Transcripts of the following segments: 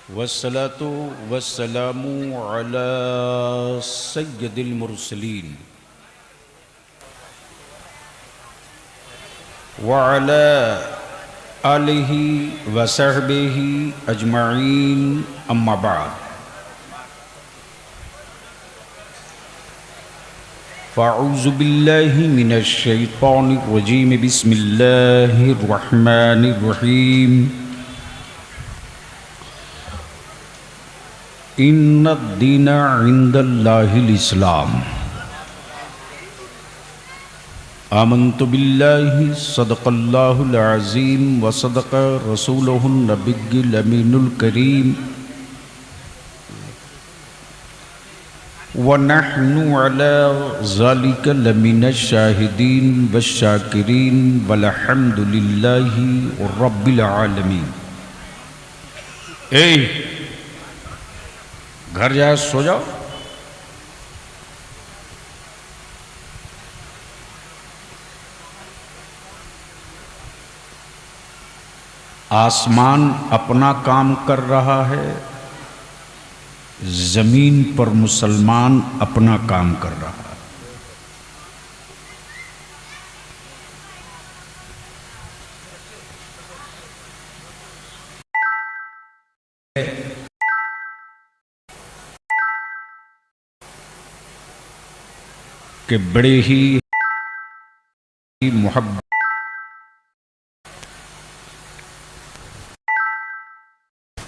वस्सलातु वस्सलामु अला सय्यदिल मुरसलीन व अला आलिहि व सहबिहि अजमईन अम्मा बाद। फ़अऊज़ु बिल्लाहि मिनश शैतानिर रजीम बिस्मिल्लाहिर रहमानिर रहीम। इन्नद्दीन इंदल्लाहिल इस्लाम। आमन्तु बिल्लाहि सदक़ल्लाहुल अज़ीम व सदक़ रसूलुहुन नबिय्युल अमीनुल करीम व नहनु अला ज़ालिका लमिनश शाहिदीन वश्शाकिरीन वल्हम्दुलिल्लाहि रब्बिल आलमीन। घर जाए सो जाओ। आसमान अपना काम कर रहा है, जमीन पर मुसलमान अपना काम कर रहा है। कि बड़े ही मोहब्बत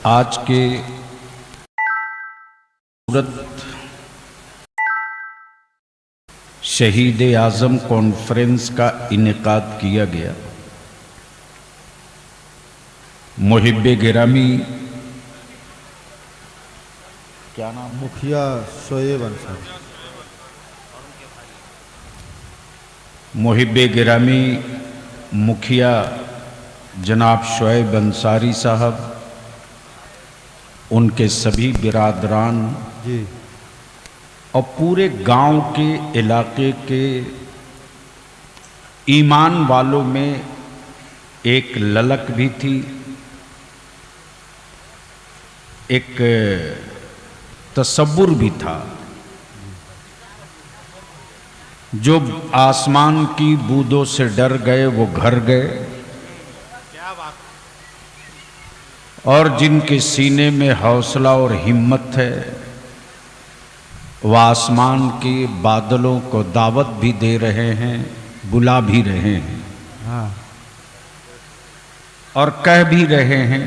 आज के सूरत शहीद आज़म कॉन्फ्रेंस का इनेकाद किया गया। मुहिब्बे गिरामी, क्या नाम, मुखिया शोएब अंसारी, मुहिब्बे गिरामी मुखिया जनाब शोएब अंसारी साहब, उनके सभी बिरादरान जी और पूरे गांव के इलाके के ईमान वालों में एक ललक भी थी, एक तसब्बुर भी था। जो आसमान की बूंदों से डर गए वो घर गए, और जिनके सीने में हौसला और हिम्मत है वह आसमान के बादलों को दावत भी दे रहे हैं, बुला भी रहे हैं, हाँ, और कह भी रहे हैं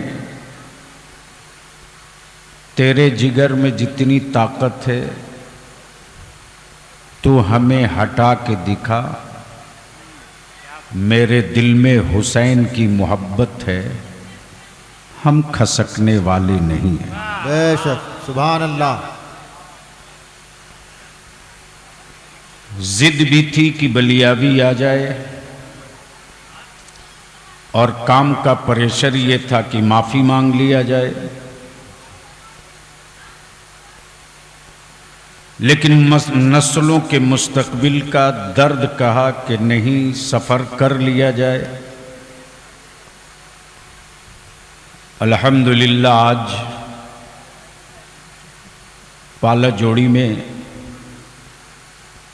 तेरे जिगर में जितनी ताकत है तू हमें हटा के दिखा, मेरे दिल में हुसैन की मोहब्बत है, हम खसकने वाले नहीं हैं। बेशक, सुभान अल्लाह। जिद भी थी कि बलियावी आ जाए, और काम का प्रेशर ये था कि माफी मांग लिया जाए, लेकिन नस्लों के मुस्तकबिल का दर्द कहा कि नहीं, सफ़र कर लिया जाए। अल्हम्दुलिल्लाह आज पाला जोड़ी में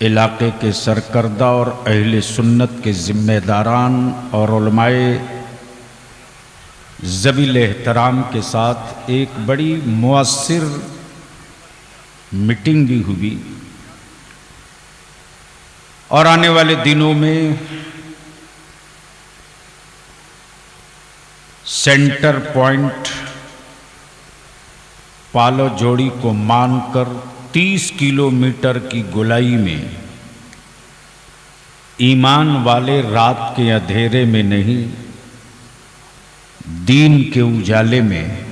इलाके के सरकर्दा और अहले सुन्नत के ज़िम्मेदारान और उलमाए ज़बील एहतराम के साथ एक बड़ी मुअस्सिर मीटिंग भी हुई, और आने वाले दिनों में सेंटर पॉइंट पालो जोड़ी को मानकर 30 किलोमीटर की गोलाई में ईमान वाले रात के अंधेरे में नहीं, दीन के उजाले में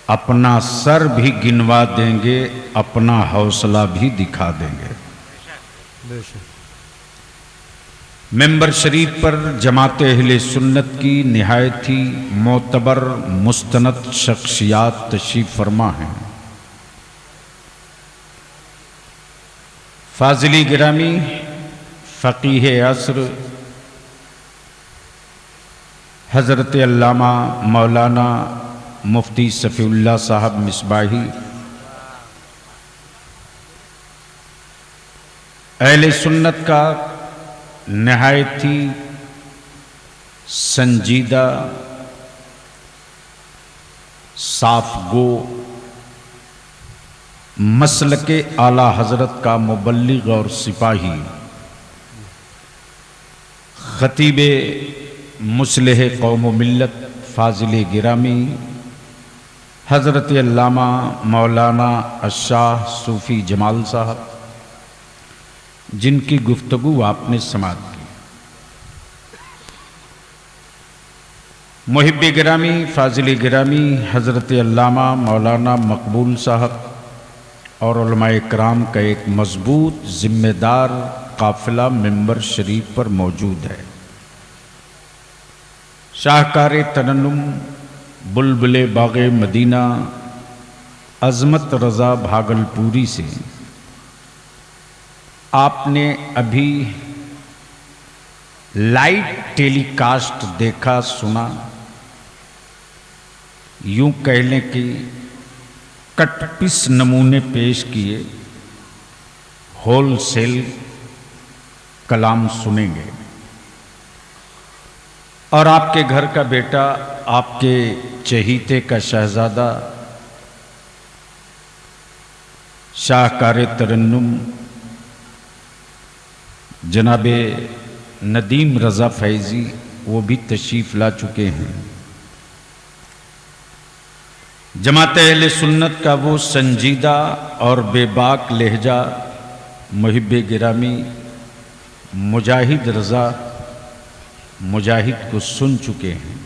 अपना सर भी गिनवा देंगे, अपना हौसला भी दिखा देंगे। बेशक। मेंबर शरीफ पर जमात अहले सुन्नत की निहायत ही मोतबर मुस्तनद शख्सियात तशरीफ फरमा हैं। फाजिली गिरामी फ़कीह असर हज़रत अल्लामा मौलाना मुफ्ती सफ़ीउल्लाह साहब मिसबाही, अहले सुन्नत का नहायत ही संजीदा, साफ गो, मसलके आला हजरत का मुबल्लिग और सिपाही, खतीबे मुस्लिह कौम मिल्लत फाजिल गिरामी हज़रत अल्लामा मौलाना अशाह सूफ़ी जमाल साहब, जिनकी गुफ्तगू आपने समाअत की। मुहिब्बे गिरामी फाजिल गिरामी हज़रत अल्लामा मौलाना मकबूल साहब और उलमाए किराम का एक मजबूत जिम्मेदार काफिला मिंबर शरीफ पर मौजूद है। शाहकार तरन्नुम बुलबुले बाग़े मदीना अज़मत रज़ा भागलपुरी से आपने अभी लाइव टेलीकास्ट देखा सुना, यूं कह लें कि कटपिस नमूने पेश किए, होलसेल कलाम सुनेंगे। और आपके घर का बेटा, आपके चहीते का शहजादा, शाहकार तरन्नुम जनाबे नदीम रज़ा फैज़ी, वो भी तशरीफ़ ला चुके हैं। जमात अहले सुन्नत का वो संजीदा और बेबाक लहजा मुहिब्बे गिरामी मुजाहिद रज़ा मुजाहिद को सुन चुके हैं।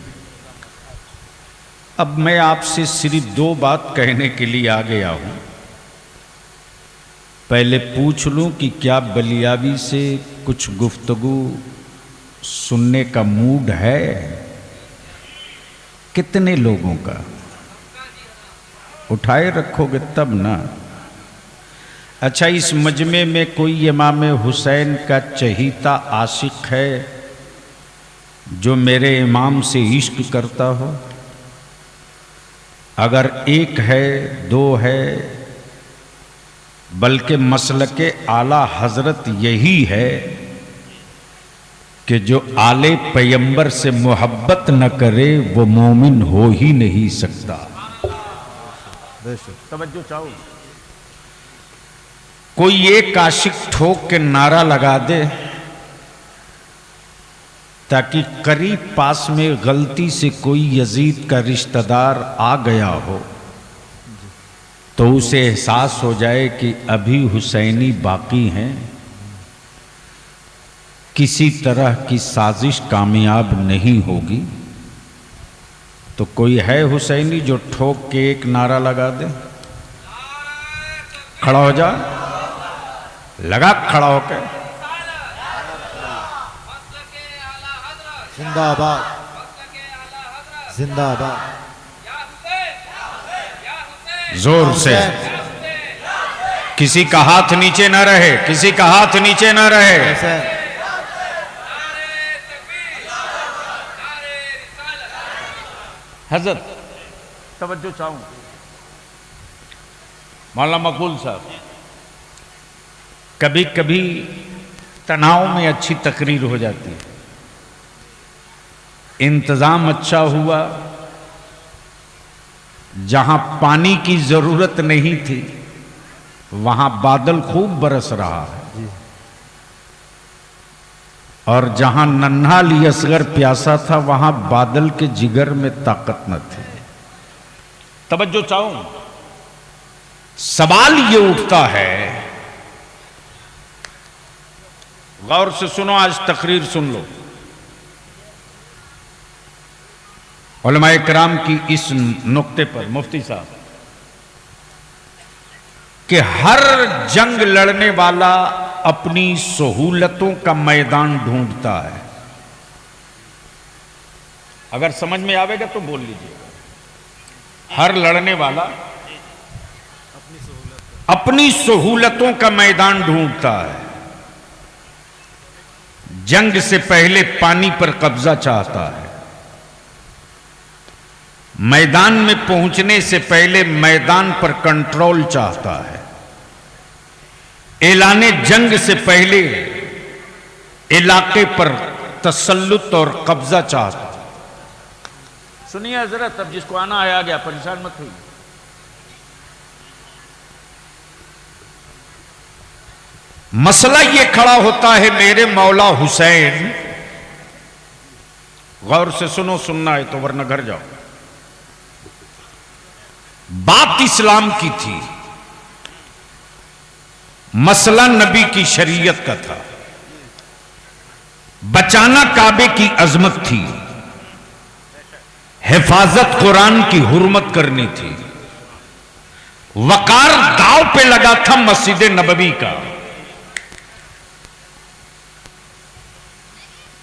अब मैं आपसे सिर्फ दो बात कहने के लिए आ गया हूँ। पहले पूछ लूँ कि क्या बलियाबी से कुछ गुफ्तगू सुनने का मूड है? कितने लोगों का? उठाए रखोगे तब ना। अच्छा, इस मजमे में कोई इमाम हुसैन का चहीता आशिक है जो मेरे इमाम से इश्क करता हो? अगर एक है, दो है, बल्कि मसलके आला हजरत यही है कि जो आले पैगंबर से मोहब्बत न करे वो मोमिन हो ही नहीं सकता। तवज्जो चाहो। कोई एक आशिक ठोक के नारा लगा दे ताकि करीब पास में गलती से कोई यजीद का रिश्तेदार आ गया हो तो उसे एहसास हो जाए कि अभी हुसैनी बाकी हैं, किसी तरह की साजिश कामयाब नहीं होगी। तो कोई है हुसैनी जो ठोक के एक नारा लगा दे? खड़ा हो जा, लगा खड़ा होकर। जिंदाबाद जिंदाबाद। जोर से। किसी का हाथ नीचे ना रहे, किसी का हाथ नीचे ना रहे। हजरत तवज्जो चाहूं। मौलाना मकबूल साहब, कभी कभी तनाव में अच्छी तकरीर हो जाती है। इंतजाम अच्छा हुआ, जहां पानी की जरूरत नहीं थी वहां बादल खूब बरस रहा है, और जहां नन्हा अली असगर प्यासा था वहां बादल के जिगर में ताकत न थी। तवज्जो चाहूं। सवाल ये उठता है, गौर से सुनो, आज तकरीर सुन लो। उलमाए किराम की इस नुक्ते पर मुफ्ती साहब कि हर जंग लड़ने वाला अपनी सहूलतों का मैदान ढूंढता है। अगर समझ में आवेगा तो बोल लीजिएगा। हर लड़ने वाला अपनी सहूलतों का मैदान ढूंढता है। जंग से पहले पानी पर कब्जा चाहता है, मैदान में पहुंचने से पहले मैदान पर कंट्रोल चाहता है, ऐलाने जंग से पहले इलाके पर तसल्लुत और कब्जा चाहता है। सुनिए हजरत, अब जिसको आना है आ गया, परेशान मत होइए। मसला यह खड़ा होता है मेरे मौला हुसैन, गौर से सुनो, सुनना है तो वरना घर जाओ। बात इस्लाम की थी, मसला नबी की शरीयत का था, बचाना काबे की अजमत थी, हिफाजत कुरान की हुर्मत करनी थी, वकार दाव पे लगा था मस्जिद नबवी का।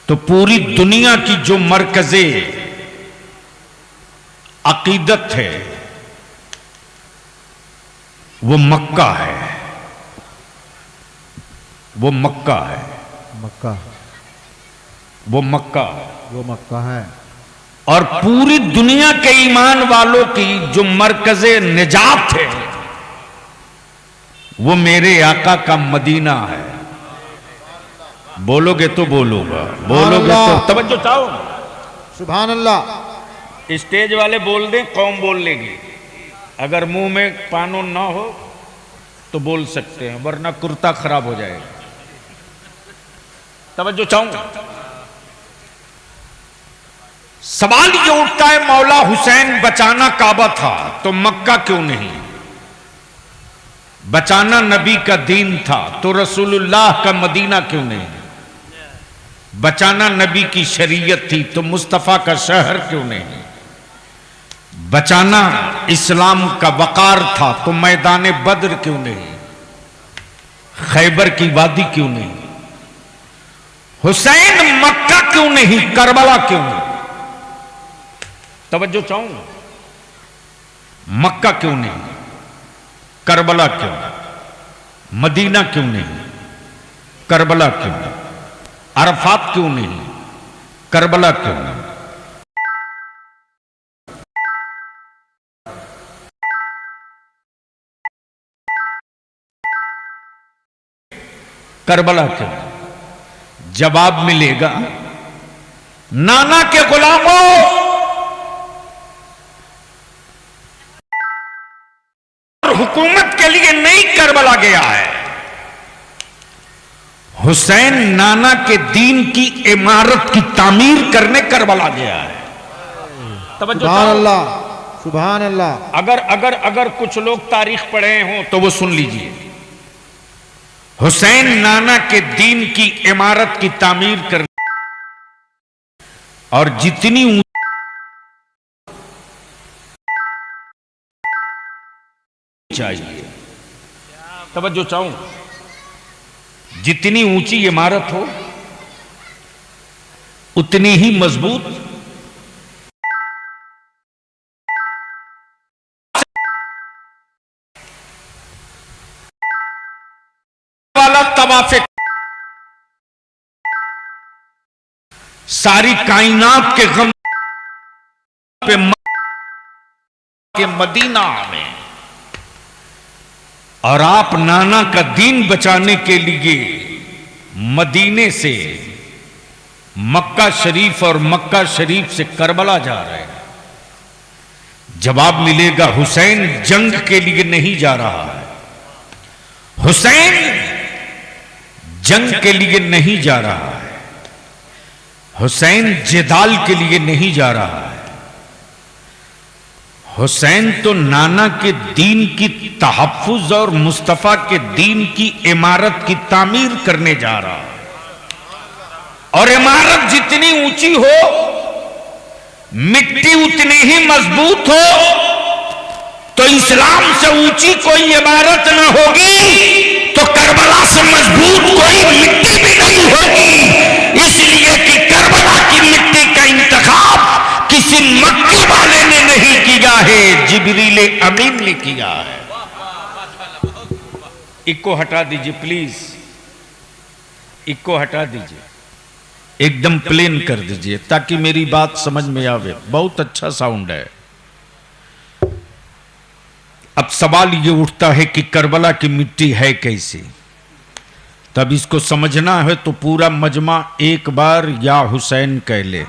तो पूरी दुनिया की जो मरकज़े अकीदत है वो मक्का है, वो मक्का है, मक्का, वो मक्का है, वो मक्का है। और पूरी दुनिया के ईमान वालों की जो मरकज़े निजात है वो मेरे आका का मदीना है। बोलोगे तो बोलूंगा, बोलोगे तो तवज्जो चाहो। सुभान अल्लाह। स्टेज वाले बोल दें, कौम बोल लेगी। अगर मुंह में कानून ना हो तो बोल सकते हैं, वरना कुर्ता खराब हो जाएगा। तवज्जो चाहूंगा। सवाल ये उठता है, मौला हुसैन बचाना काबा था तो मक्का क्यों नहीं? बचाना नबी का दीन था तो रसूलुल्लाह का मदीना क्यों नहीं? बचाना नबी की शरीयत थी तो मुस्तफा का शहर क्यों नहीं? बचाना इस्लाम का वकार था तो मैदान बद्र क्यों नहीं? खैबर की वादी क्यों नहीं? हुसैन मक्का क्यों नहीं? करबला क्यों नहीं? तवज्जो चाहूंगा। मक्का क्यों नहीं? करबला क्यों? मदीना क्यों नहीं? करबला क्यों? अरफात क्यों नहीं? करबला क्यों नहीं? करबला क्यों? जवाब मिलेगा, नाना के गुलामों, हुकूमत के लिए नहीं करबला गया है। हुसैन नाना के दीन की इमारत की तामीर करने करबला गया है। सुभान अल्लाह, सुभान अल्लाह। अगर कुछ लोग तारीख पढ़े हों तो वो सुन लीजिए। हुसैन नाना के दीन की इमारत की तामीर कर, और जितनी चाहिए, तवज्जो चाहूं, जितनी ऊंची इमारत हो उतनी ही मजबूत वाला तवाफे, सारी कायनात के गम पे के मदीना में, और आप नाना का दीन बचाने के लिए मदीने से मक्का शरीफ और मक्का शरीफ से करबला जा रहे हैं। जवाब मिलेगा, हुसैन जंग के लिए नहीं जा रहा है। हुसैन जंग के लिए नहीं जा रहा है। हुसैन जिदाल के लिए नहीं जा रहा है। हुसैन तो नाना के दीन की तहफ्फुज और मुस्तफा के दीन की इमारत की तामीर करने जा रहा है। और इमारत जितनी ऊंची हो, मिट्टी उतनी ही मजबूत हो, तो इस्लाम से ऊंची कोई इमारत न होगी तो करबला से मजबूत कोई मिट्टी भी नहीं होगी। इसलिए कि करबला की मिट्टी का इंतखाब किसी मक्के वाले ने नहीं किया है, जिब्रील अमीन ने किया है। इको हटा दीजिए प्लीज, इको हटा दीजिए, एकदम प्लेन कर दीजिए ताकि मेरी बात समझ में आवे। बहुत अच्छा साउंड है। अब सवाल ये उठता है कि करबला की मिट्टी है कैसी। तब इसको समझना है तो पूरा मजमा एक बार या हुसैन कह ले।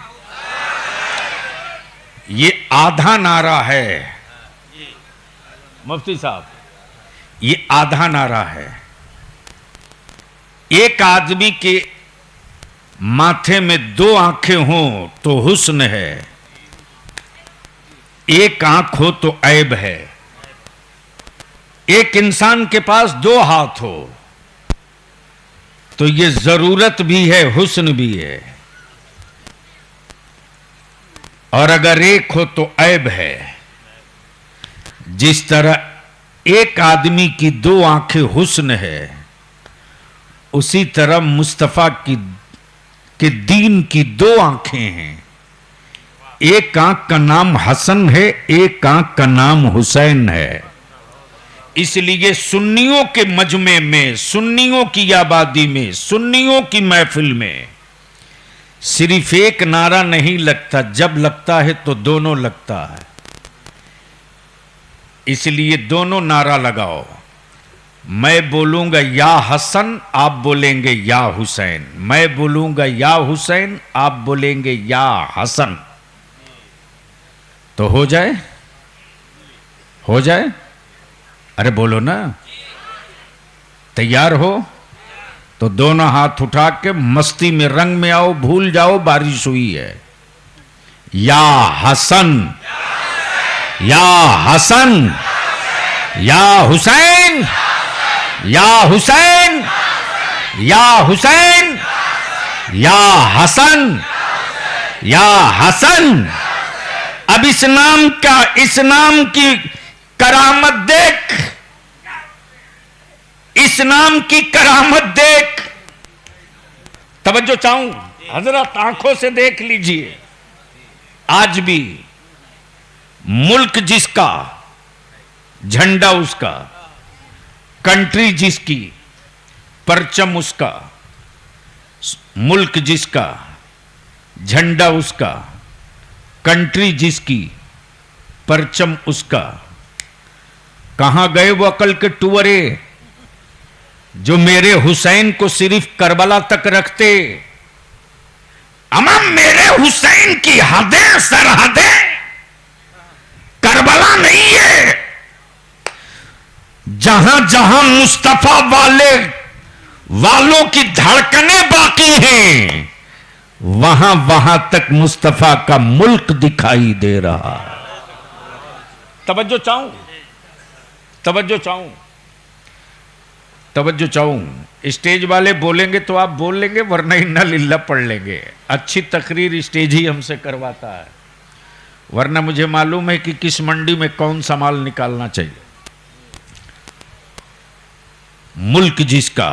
ये आधा नारा है मुफ्ती साहब, ये आधा नारा है। एक आदमी के माथे में दो आंखें हों तो हुस्न है, एक आंख हो तो ऐब है। एक इंसान के पास दो हाथ हो तो ये जरूरत भी है, हुस्न भी है, और अगर एक हो तो ऐब है। जिस तरह एक आदमी की दो आंखें हुस्न है, उसी तरह मुस्तफा के दीन की दो आंखें हैं। एक आंख का नाम हसन है, एक आंख का नाम हुसैन है। इसलिए सुन्नियों के मजमे में, सुन्नियों की आबादी में, सुन्नियों की महफिल में सिर्फ एक नारा नहीं लगता, जब लगता है तो दोनों लगता है। इसलिए दोनों नारा लगाओ। मैं बोलूंगा या हसन, आप बोलेंगे या हुसैन। मैं बोलूंगा या हुसैन, आप बोलेंगे या हसन। तो हो जाए, हो जाए। अरे बोलो ना, तैयार हो तो दोनों हाथ उठा के मस्ती में, रंग में आओ, भूल जाओ बारिश हुई है। या हसन, या हसन, या हुसैन, या हुसैन, या हुसैन, या हसन, या हसन। अब इस नाम का, इस नाम की करामत देख, इस नाम की करामत देख। तवज्जो चाहूं हजरत, आंखों से देख लीजिए। आज भी मुल्क जिसका, झंडा उसका, कंट्री जिसकी, परचम उसका, मुल्क जिसका, झंडा उसका, कंट्री जिसकी, परचम उसका। कहां गए वो अकल के टुअरे जो मेरे हुसैन को सिर्फ करबला तक रखते। अमा मेरे हुसैन की हदें, सरहदें करबला नहीं है। जहां जहां मुस्तफा वालों की धड़कनें बाकी हैं, वहां वहां तक मुस्तफा का मुल्क दिखाई दे रहा। तवज्जो चाहूं, तवज्जो चाहूं, तवज्जो चाहूं। स्टेज वाले बोलेंगे तो आप बोल लेंगे, वरना इन्ना लिल्ला पढ़ लेंगे। अच्छी तकरीर स्टेज ही हमसे करवाता है, वरना मुझे मालूम है कि किस मंडी में कौन सा माल निकालना चाहिए। मुल्क जिसका,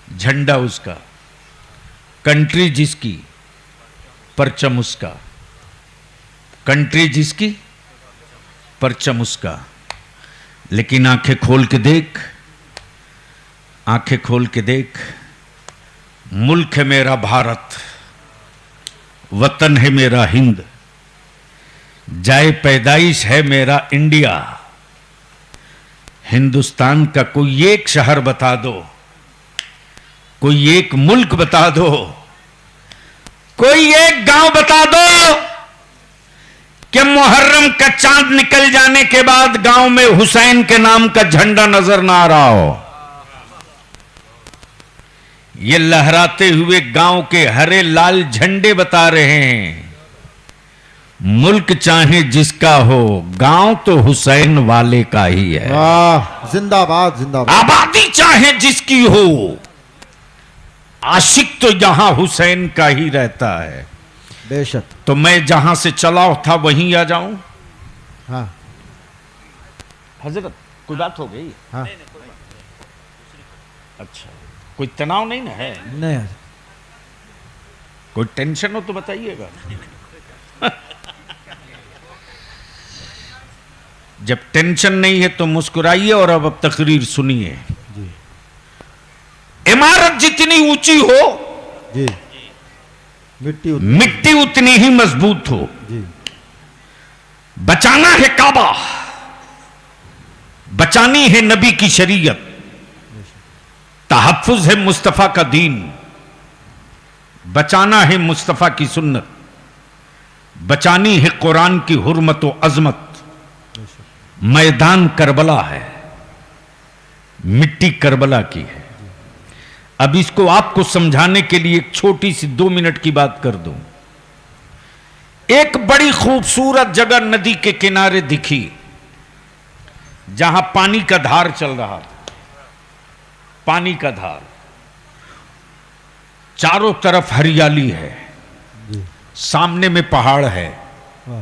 झंडा उसका, कंट्री जिसकी, परचम उसका। कंट्री जिसकी, परचम उसका। लेकिन आंखें खोल के देख, आंखें खोल के देख। मुल्क है मेरा भारत, वतन है मेरा हिंद, जाए पैदाइश है मेरा इंडिया। हिंदुस्तान का कोई एक शहर बता दो, कोई एक मुल्क बता दो, कोई एक गांव बता दो कि मुहर्रम का चांद निकल जाने के बाद गांव में हुसैन के नाम का झंडा नजर ना आ रहा हो। ये लहराते हुए गांव के हरे लाल झंडे बता रहे हैं। मुल्क चाहे जिसका हो, गांव तो हुसैन वाले का ही है। वाह, जिंदाबाद जिंदाबाद। आबादी चाहे जिसकी हो, आशिक तो यहां हुसैन का ही रहता है। बेशक। तो मैं जहां से चला था वहीं आ जाऊं। हाँ हजरत, कोई बात हो गई? हाँ। अच्छा, कोई तनाव नहीं ना है? नहीं। कोई टेंशन हो तो बताइएगा। जब टेंशन नहीं है तो मुस्कुराइए और अब तकरीर सुनिए। जी इमारत जितनी ऊंची हो, जी, मिट्टी उतनी ही मजबूत हो। जी। बचाना है काबा, बचानी है नबी की शरीयत, तहफ्फुज है मुस्तफा का दीन, बचाना है मुस्तफा की सुन्नत, बचानी है कुरान की हुर्मत व अजमत। मैदान करबला है, मिट्टी करबला की है। अब इसको आपको समझाने के लिए एक छोटी सी 2 मिनट की बात कर दूं। एक बड़ी खूबसूरत जगह नदी के किनारे दिखी, जहां पानी का धार चल रहा था, पानी का धार, चारों तरफ हरियाली है, सामने में पहाड़ है, वाह,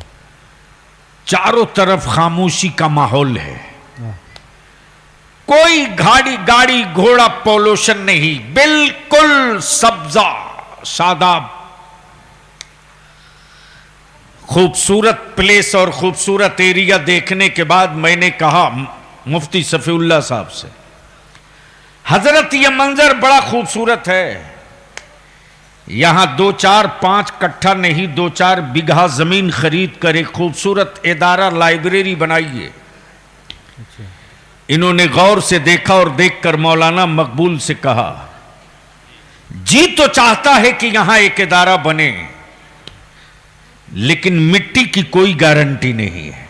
चारों तरफ खामोशी का माहौल है, वाह, कोई गाड़ी घोड़ा पॉल्यूशन नहीं, बिल्कुल सब्जा शादाब। खूबसूरत प्लेस और खूबसूरत एरिया देखने के बाद मैंने कहा मुफ्ती सफीउल्लाह साहब से, हजरत ये मंजर बड़ा खूबसूरत है, यहां 2, 4, 5 कट्ठा नहीं 2, 4 बीघा जमीन खरीद कर एक खूबसूरत इदारा लाइब्रेरी बनाइए। इन्होंने गौर से देखा और देखकर मौलाना मकबूल से कहा, जी तो चाहता है कि यहां एक इदारा बने, लेकिन मिट्टी की कोई गारंटी नहीं है।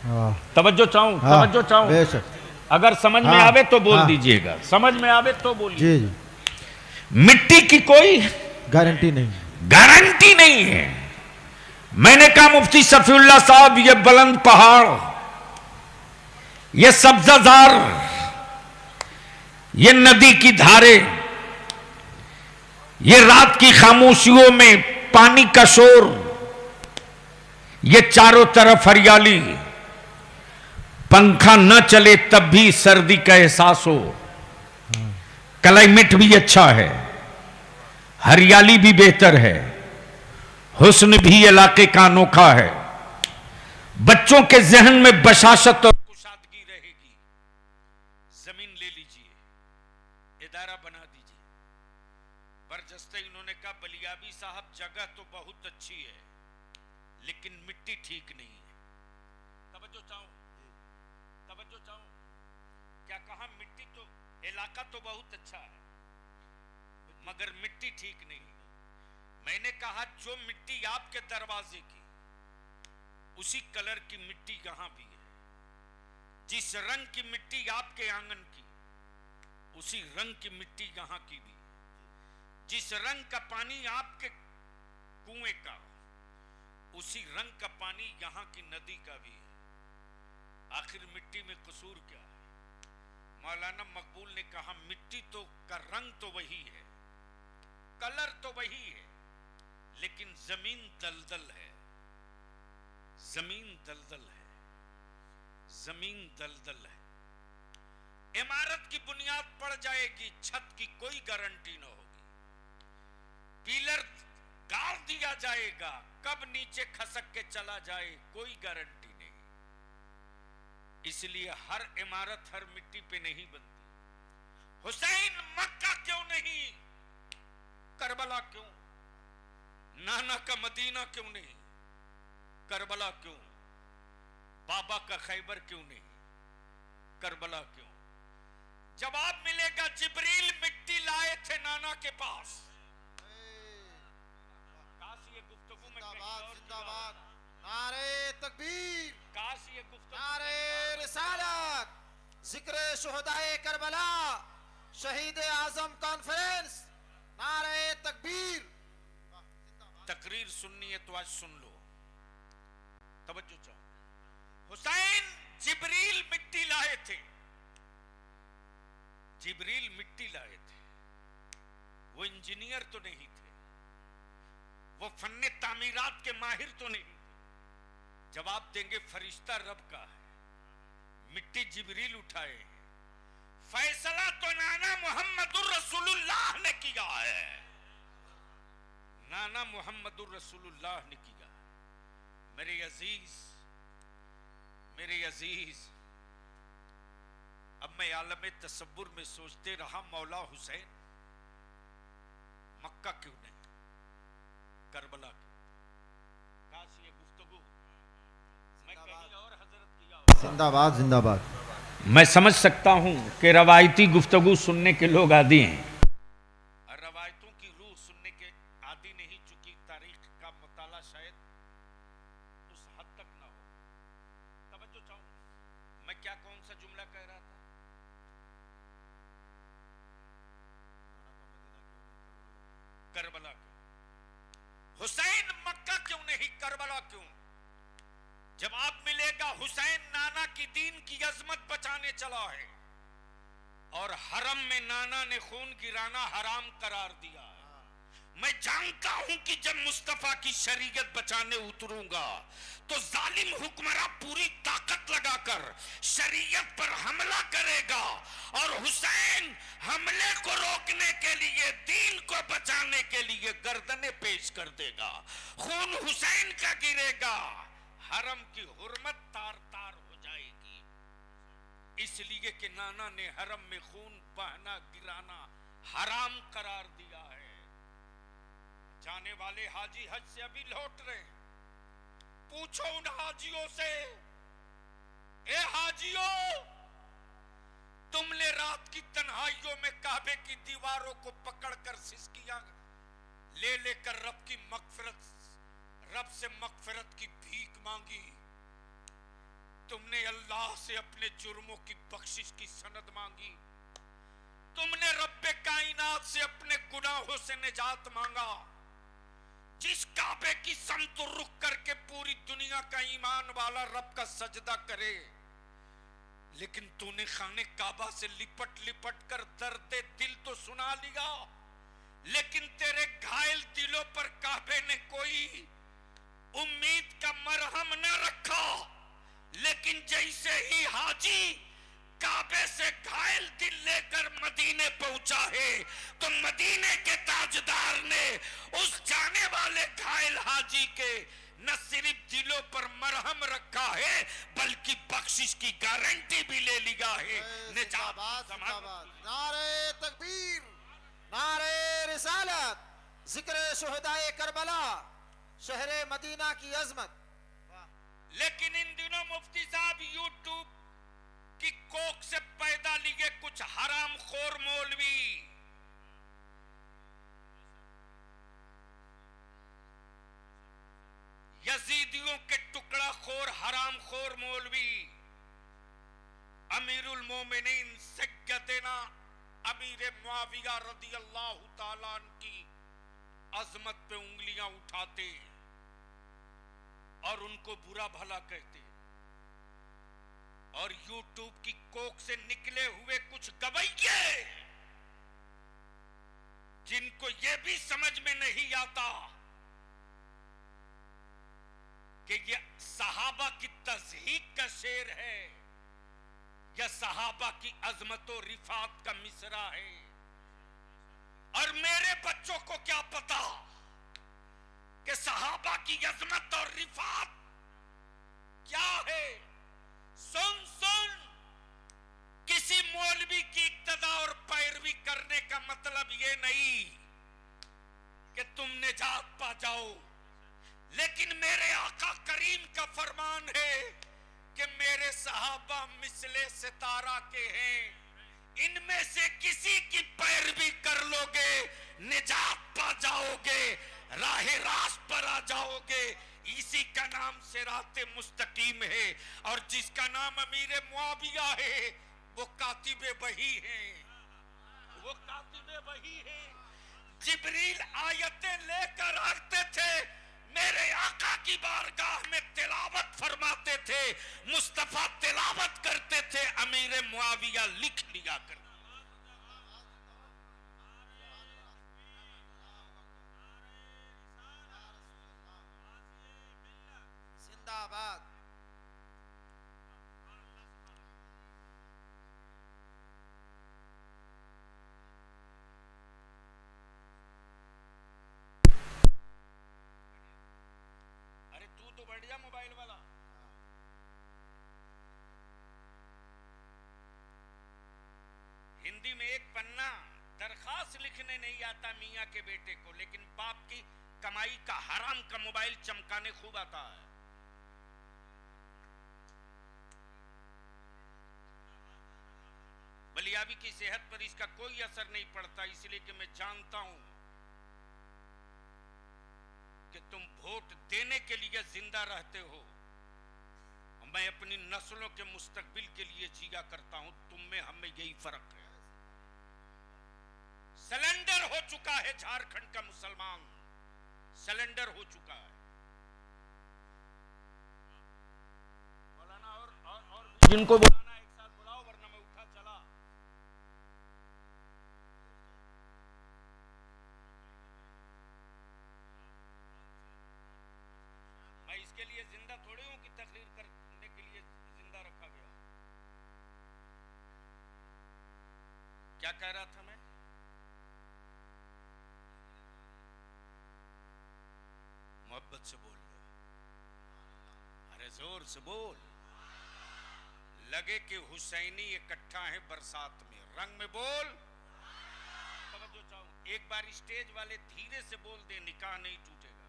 वाह, तवज्जो चाहूं, हाँ, तवज्जो चाहूं, बेशक, अगर समझ में हाँ, आवे तो बोल हाँ, दीजिएगा, समझ में आवे तो बोलिए। जी जी, मिट्टी की कोई गारंटी नहीं। गारंटी नहीं है। मैंने कहा मुफ्ती सफीउल्लाह साहब, ये बुलंद पहाड़, ये सब्जाजार, ये नदी की धारें, ये रात की खामोशियों में पानी का शोर, ये चारों तरफ हरियाली, पंखा न चले तब भी सर्दी का एहसास हो, क्लाइमेट भी अच्छा है, हरियाली भी बेहतर है, हुस्न भी इलाके का अनोखा है, बच्चों के जहन में बशाशत और कुशादगी रहेगी। जमीन ले लीजिए, इदारा बना दीजिए। बरजस्ते इन्होंने कहा, बलियाबी साहब जगह तो बहुत अच्छी है, लेकिन मिट्टी ठीक नहीं है। तवज्जो चाहूं, तवज्जो चाहूं, क्या कहा? मिट्टी तो, इलाका तो बहुत अच्छा है, मगर मिट्टी ठीक नहीं है। मैंने कहा, जो मिट्टी आपके दरवाजे की, उसी कलर की मिट्टी यहां भी है। जिस रंग की मिट्टी आपके आंगन की, उसी रंग की मिट्टी यहां की भी है। जिस रंग का पानी आपके कुएं का, उसी रंग का पानी यहां की नदी का भी है। आखिर मिट्टी में कसूर क्या है? मौलाना मकबूल ने कहा, मिट्टी तो का रंग तो वही है, कलर तो वही है, लेकिन जमीन दलदल है, जमीन दलदल है, जमीन दलदल है। इमारत की बुनियाद पड़ जाएगी, छत की कोई गारंटी न होगी। पिलर गाड़ दिया जाएगा, कब नीचे खसक के चला जाए कोई गारंटी नहीं। इसलिए हर इमारत हर मिट्टी पे नहीं बनती। हुसैन मक्का क्यों नहीं, करबला क्यों? नाना का मदीना क्यों नहीं, करबला क्यों? बाबा का खैबर क्यों नहीं, करबला क्यों? जवाब मिलेगा, जिब्रील मिट्टी लाए थे नाना के पास। काश ये गुफ्तगू में जिंदाबाद, नारे तकबीर, काश ये गुफ्तगू, नारे रिसालत, जिक्र शुहदाए करबला, शहीद आजम कॉन्फ्रेंस, नारे तकबीर। तकरीर सुननी है तो आज सुन लो, तवज्जो चाहो। हुसैन जिब्रील मिट्टी लाए थे, जिब्रील मिट्टी लाए थे। वो इंजीनियर तो नहीं थे, वो फन्ने तामीरात के माहिर तो नहीं थे। जवाब देंगे, फरिश्ता रब का है, मिट्टी जिब्रील उठाए हैं। फैसला तो नाना मुहम्मदुर रसूलुल्लाह ने किया है, नाना मुहम्मदुर रसूलुल्लाह ने किया। मेरे अजीज, मेरे अजीज, अब मैं आलम तसव्वुर में सोचते रहा, मौला हुसैन मक्का क्यों नहीं, करबला क्यों? काश ये गुफ्तगू मैं कहीं और हजरत किया हो। जिंदाबाद जिंदाबाद। मैं समझ सकता हूं कि रवायती गुफ्तगू सुनने के लोग आदी हैं, और रवायतों की रूह सुनने के आदी नहीं, चूंकि तारीख का मुताला शायद उस हद तक ना हो। तवज्जो चाहूं, मैं क्या कौन सा जुमला कह रहा था? करबला क्यों? हुसैन मक्का क्यों नहीं, करबला क्यों? जवाब मिलेगा, हुसैन नाना की दीन की अजमत बचाने चला है, और हरम में नाना ने खून गिराना हराम करार दिया है। मैं जानता हूं कि जब मुस्तफा की शरीयत बचाने उतरूंगा तो जालिम हुक्मरान पूरी ताकत लगाकर शरीयत पर हमला करेगा, और हुसैन हमले को रोकने के लिए, दीन को बचाने के लिए गर्दनें पेश कर देगा। खून हुसैन का गिरेगा, हरम की हुर्मत तार तार हो जाएगी, इसलिए कि नाना ने हरम में खून बहना गिराना हराम करार दिया है। जाने वाले हाजी हज से अभी लौट रहे हैं, पूछो उन हाजियों से, ए हाजियों, तुमने रात की तन्हाइयों में काबे की दीवारों को पकड़कर सिसकियां ले लेकर रब से मगफिरत की भीख मांगी। तुमने अल्लाह से अपने जुर्मों की बख्शिश की सनद मांगी। तुमने रब्बे कायनात से अपने गुनाहों से निजात मांगा। जिस काबे की समत रुख करके पूरी दुनिया का ईमान वाला रब का सजदा करे, लेकिन तूने खाने काबा से लिपट लिपट कर दर्द दिल तो सुना लिया, लेकिन तेरे घायल दिलों पर काबे ने कोई उम्मीद का मरहम न रखा। लेकिन जैसे ही हाजी काबे से घायल दिल लेकर मदीने पहुंचा है, तो मदीने के ताजदार ने उस जाने वाले घायल हाजी के न सिर्फ दिलों पर मरहम रखा है, बल्कि बख्शिश की गारंटी भी ले लिया है। नारे तकबीर, नारे रिसालत, जिक्र शुहदाए करबला, शहरे मदीना की अजमत। लेकिन इन दिनों मुफ्ती साहब यूट्यूब की कोख से पैदा लिए कुछ हराम खोर मौलवी यजीदियों के टुकड़ा खोर हराम खोर मौलवी अमीरुल मोमिनीन सैयदना अमीर मुआविया रदी अल्लाह ताला की अजमत पे उंगलियां उठाते और उनको बुरा भला कहते, और यूट्यूब की कोख से निकले हुए कुछ गवैये जिनको यह भी समझ में नहीं आता कि यह सहाबा की तज़हीक का शेर है या सहाबा की अजमत और रिफात का मिसरा है। और मेरे बच्चों को क्या पता कि सहाबा की अजमत और रिफात क्या है। सुन सुन, किसी मौलवी की इक्तदा और पैरवी करने का मतलब ये नहीं कि तुम निजात पा जाओ, लेकिन मेरे आका करीम का फरमान है कि मेरे सहाबा मिसले सितारा के हैं, इनमें से किसी की पैरवी कर लोगे निजात पा जाओगे, राहे रास्त पर आ जाओगे। इसी का नाम सिराते मुस्तकीम है, और जिसका नाम अमीर मुआविया है वो कातिबे वही है, वो कातिबे वही है। जिब्रील आयतें लेकर आते थे, मेरे आका की बारगाह में तिलावत फरमाते थे, मुस्तफा तिलावत करते थे, अमीर मुआविया लिख लिया करते। जिंदाबाद। अरे तू तो बढ़ जा मोबाइल वाला। हिंदी में एक पन्ना दरखास्त लिखने नहीं आता मियाँ के बेटे को, लेकिन बाप की कमाई का हराम का मोबाइल चमकाने खूब आता है। बलियाबी की सेहत पर इसका कोई असर नहीं पड़ता, इसलिए कि मैं जानता हूं कि तुम वोट देने के लिए जिंदा रहते हो। मैं अपनी नस्लों के मुस्तकबिल के लिए जिया करता हूं। तुम में हम में यही फर्क है। सरेंडर हो चुका है झारखंड का मुसलमान, सरेंडर हो चुका है। मौलाना और जिनको बुलाना एक साथ बुलाओ, वरना मैं उठा चला। मैं इसके लिए जिंदा थोड़ी हूं कि तकरीर करने के लिए जिंदा रखा गया। क्या कह रहा था मैं? मोहब्बत से बोल लो, अरे जोर से बोल। लगे कि हुसैनी इकट्ठा है बरसात में, रंग में बोल। तवज्जो चाहूं, एक बार स्टेज वाले धीरे से बोल दे, निकाह नहीं टूटेगा।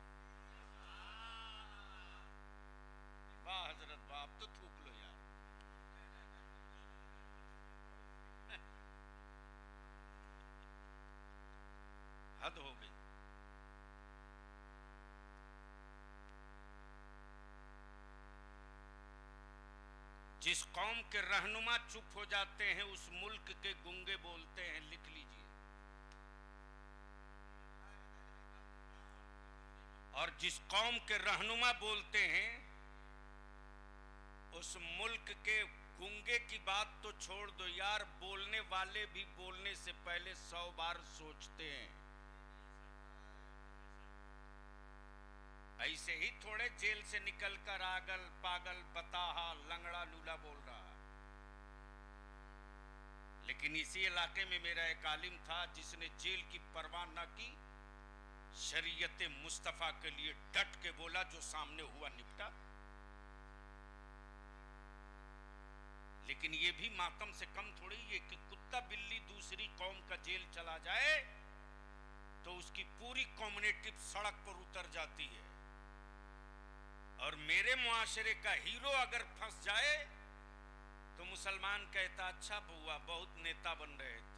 वाह हजरत, बाप तो थूक लो यार। हद हो गई। जिस कौम के रहनुमा चुप हो जाते हैं उस मुल्क के गूंगे बोलते हैं, लिख लीजिए। और जिस कौम के रहनुमा बोलते हैं उस मुल्क के गूंगे की बात तो छोड़ दो यार, बोलने वाले भी बोलने से पहले 100 बार सोचते हैं। ऐसे ही थोड़े जेल से निकलकर आगल पागल बताहा लंगड़ा लूला बोल रहा। लेकिन इसी इलाके में मेरा एक आलिम था जिसने जेल की परवाह न की, शरीयत मुस्तफा के लिए डट के बोला, जो सामने हुआ निपटा। लेकिन ये भी मातम से कम थोड़ी है कि कुत्ता बिल्ली दूसरी कौम का जेल चला जाए तो उसकी पूरी कम्युनिटी सड़क पर उतर जाती है, और मेरे मुआशरे का हीरो अगर फंस जाए तो मुसलमान कहता, अच्छा बुआ बहुत नेता बन रहे थे,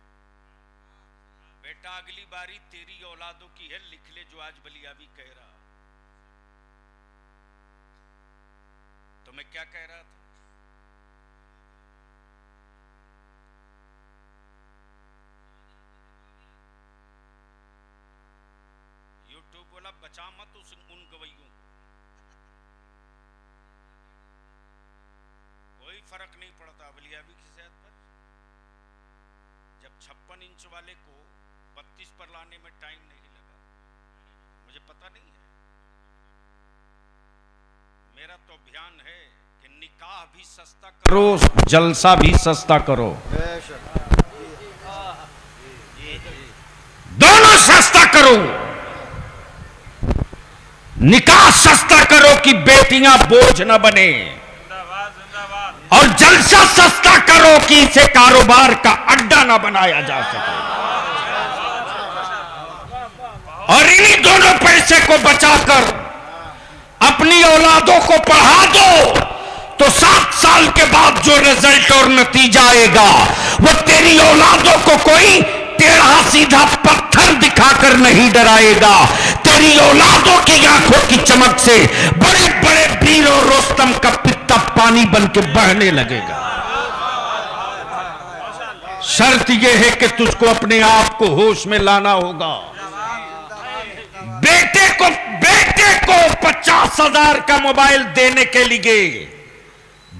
बेटा अगली बारी तेरी औलादों की है, लिख ले जो आज बलियाबी कह रहा। तो मैं क्या कह रहा था? यूट्यूब बोला बचा मत उन गवैयों को, कोई फर्क नहीं पड़ता बलियाबी की सेहत पर। जब 56 इंच वाले को 32 पर लाने में टाइम नहीं लगा, मुझे पता नहीं है। मेरा तो अभियान है कि निकाह भी सस्ता करो, जलसा भी सस्ता करो, दोनों सस्ता करो। निकाह सस्ता करो कि बेटियां बोझ न बने, और जलसा सस्ता करो कि इसे कारोबार का अड्डा ना बनाया जा सके। और इन्हीं दोनों पैसे को बचाकर अपनी औलादों को पढ़ा दो तो 7 साल के बाद जो रिजल्ट और नतीजा आएगा वो तेरी औलादों को कोई टेढ़ा सीधा पत्थर दिखाकर नहीं डराएगा। तेरी औलादों की आंखों की चमक से बड़े बड़े वीर और रोस्तम का पित्ता पानी बन के बहने लगेगा। शर्त यह है कि तुझको अपने आप को होश में लाना होगा। बेटे को 50,000 का मोबाइल देने के लिए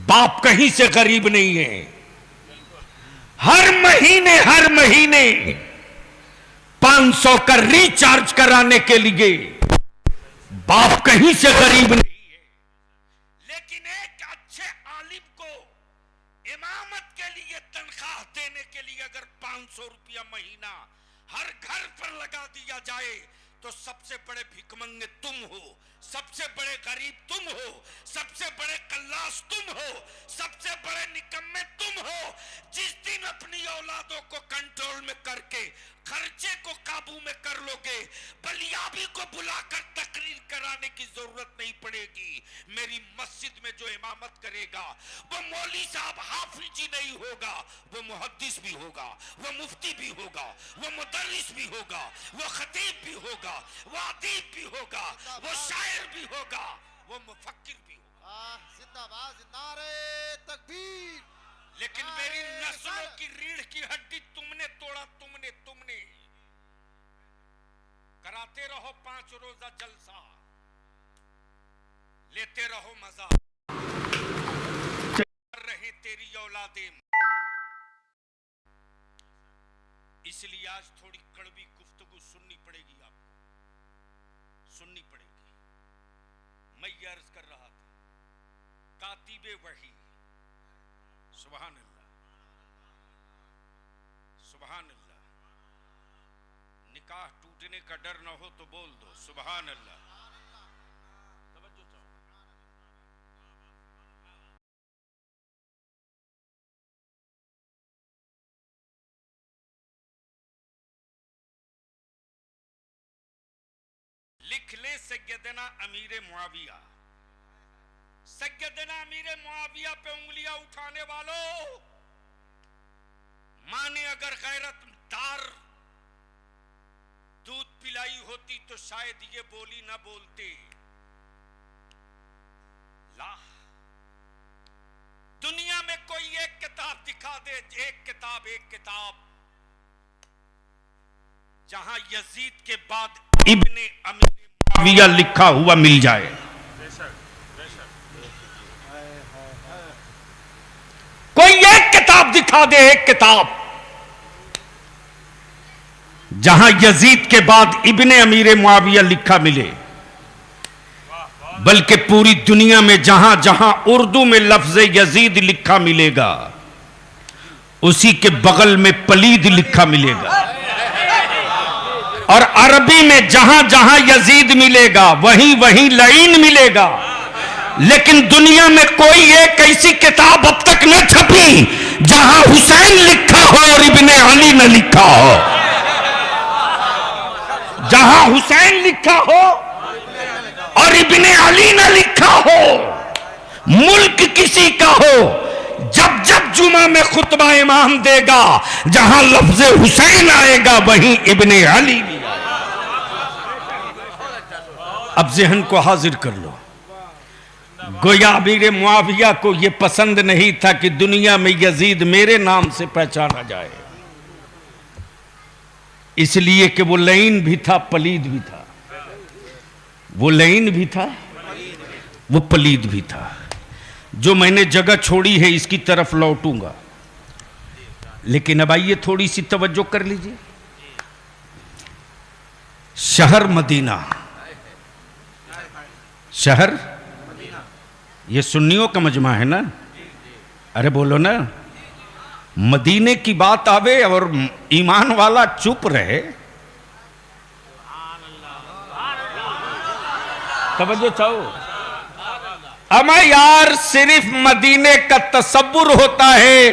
बाप कहीं से गरीब नहीं है। हर महीने 500 का रिचार्ज कराने के लिए बाप कहीं से गरीब नहीं है। लेकिन एक अच्छे आलिम को इमामत के लिए तनख्वाह देने के लिए अगर 500 रुपया महीना हर घर पर लगा दिया जाए तो सबसे बड़े भिखमंगे तुम हो, सबसे बड़े गरीब तुम हो, सबसे बड़े कल्लास तुम हो, सबसे बड़े निकम्मे तुम हो। जिस दिन अपनी औलादों को कंट्रोल में करके खर्चे को काबू में कर लोगे, बलियाबी को बुलाकर तकरीर कराने की जरूरत नहीं पड़ेगी। मेरी मस्जिद में जो इमामत करेगा वो मौली साहब हाफिज फौजी नहीं होगा, वो मुहद्दिस भी होगा, वो मुफ्ती भी होगा, वो मुदर्रिस भी होगा, वो खतीब भी होगा, वो अदीब भी होगा, वो शायर भी होगा, वो मुफक्किर भी होगा। जिंदाबाद, नारे तकबीर। लेकिन मेरी नस्लों की रीढ़ की हड्डी तुमने तोड़ा, तुमने कराते रहो 5 रोजा जलसा, लेते रहो मजा, रहे तेरी औलादे। इसलिए आज थोड़ी कड़वी गुफ्तगू सुननी पड़ेगी, आपको सुननी पड़ेगी। मैं ये अर्ज कर रहा था, कातिबे वही, सुभान अल्लाह, सुभान अल्लाह। निकाह टूटने का डर ना हो तो बोल दो सुभान अल्लाह। तवज्जो चाहो। लिख ले सैयदना अमीर मुआविया, सैयदना अमीर मुआविया पे उंगलियां उठाने वालों, माँ ने अगर गैरतदार दूध पिलाई होती तो शायद ये बोली ना बोलते। ला दुनिया में कोई एक किताब दिखा दे, एक किताब जहां यजीद के बाद इब्ने अमीर मुआविया लिखा हुआ मिल जाए। कोई एक किताब दिखा दे, एक किताब जहां यजीद के बाद इब्ने अमीर मुआविया लिखा मिले। बल्कि पूरी दुनिया में जहां जहां उर्दू में लफ्ज यजीद लिखा मिलेगा, उसी के बगल में पलीद लिखा मिलेगा। और अरबी में जहां जहां यजीद मिलेगा, वहीं वहीं लईन मिलेगा। लेकिन दुनिया में कोई एक ऐसी किताब अब तक न छपी जहां हुसैन लिखा हो और इब्ने अली न लिखा हो। जहां हुसैन लिखा हो और इब्ने अली न लिखा हो, मुल्क किसी का हो, जब जब जुमा में खुतबा इमाम देगा, जहां लफ्ज हुसैन आएगा वहीं इब्ने अली भी। अब ज़हन को हाजिर कर लो। गोया अमीर मुआविया को यह पसंद नहीं था कि दुनिया में यजीद मेरे नाम से पहचाना जाए, इसलिए कि वो लईन भी था, पलीद भी था। वो लईन भी था, वो पलीद भी था। जो मैंने जगह छोड़ी है इसकी तरफ लौटूंगा, लेकिन अब आइए थोड़ी सी तवज्जो कर लीजिए। शहर मदीना, शहर ये सुन्नियों का मजमा है ना। अरे बोलो ना, मदीने की बात आवे और ईमान वाला चुप रहे, तवज्जो चाहो। अमा यार सिर्फ मदीने का तसव्वुर होता है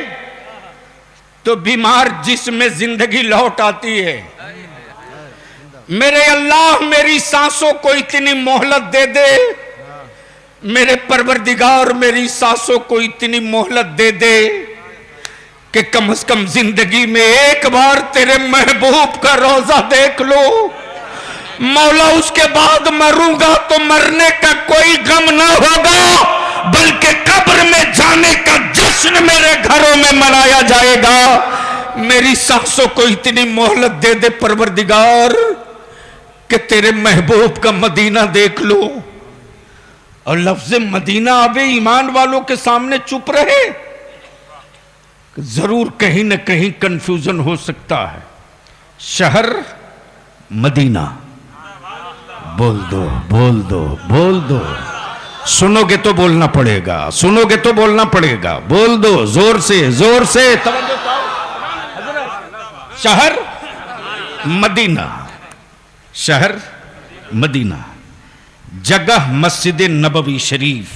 तो बीमार जिस्म जिंदगी लौट आती है। मेरे अल्लाह मेरी सांसों को इतनी मोहलत दे दे, मेरे परवरदिगार मेरी सांसों को इतनी मोहलत दे दे कि कम से कम जिंदगी में एक बार तेरे महबूब का रोजा देख लो। मौला उसके बाद मरूंगा तो मरने का कोई गम ना होगा, बल्कि कब्र में जाने का जश्न मेरे घरों में मनाया जाएगा। मेरी सांसों को इतनी मोहलत दे दे परवरदिगार कि तेरे महबूब का मदीना देख लो। और लफ्ज मदीना आवे, ईमान वालों के सामने चुप रहे, जरूर कहीं न कहीं कंफ्यूजन हो सकता है। शहर मदीना, बोल दो बोल दो बोल दो। सुनोगे तो बोलना पड़ेगा, सुनोगे तो बोलना पड़ेगा। बोल दो जोर से जोर से। शहर मदीना, शहर मदीना, जगह मस्जिद नबवी शरीफ,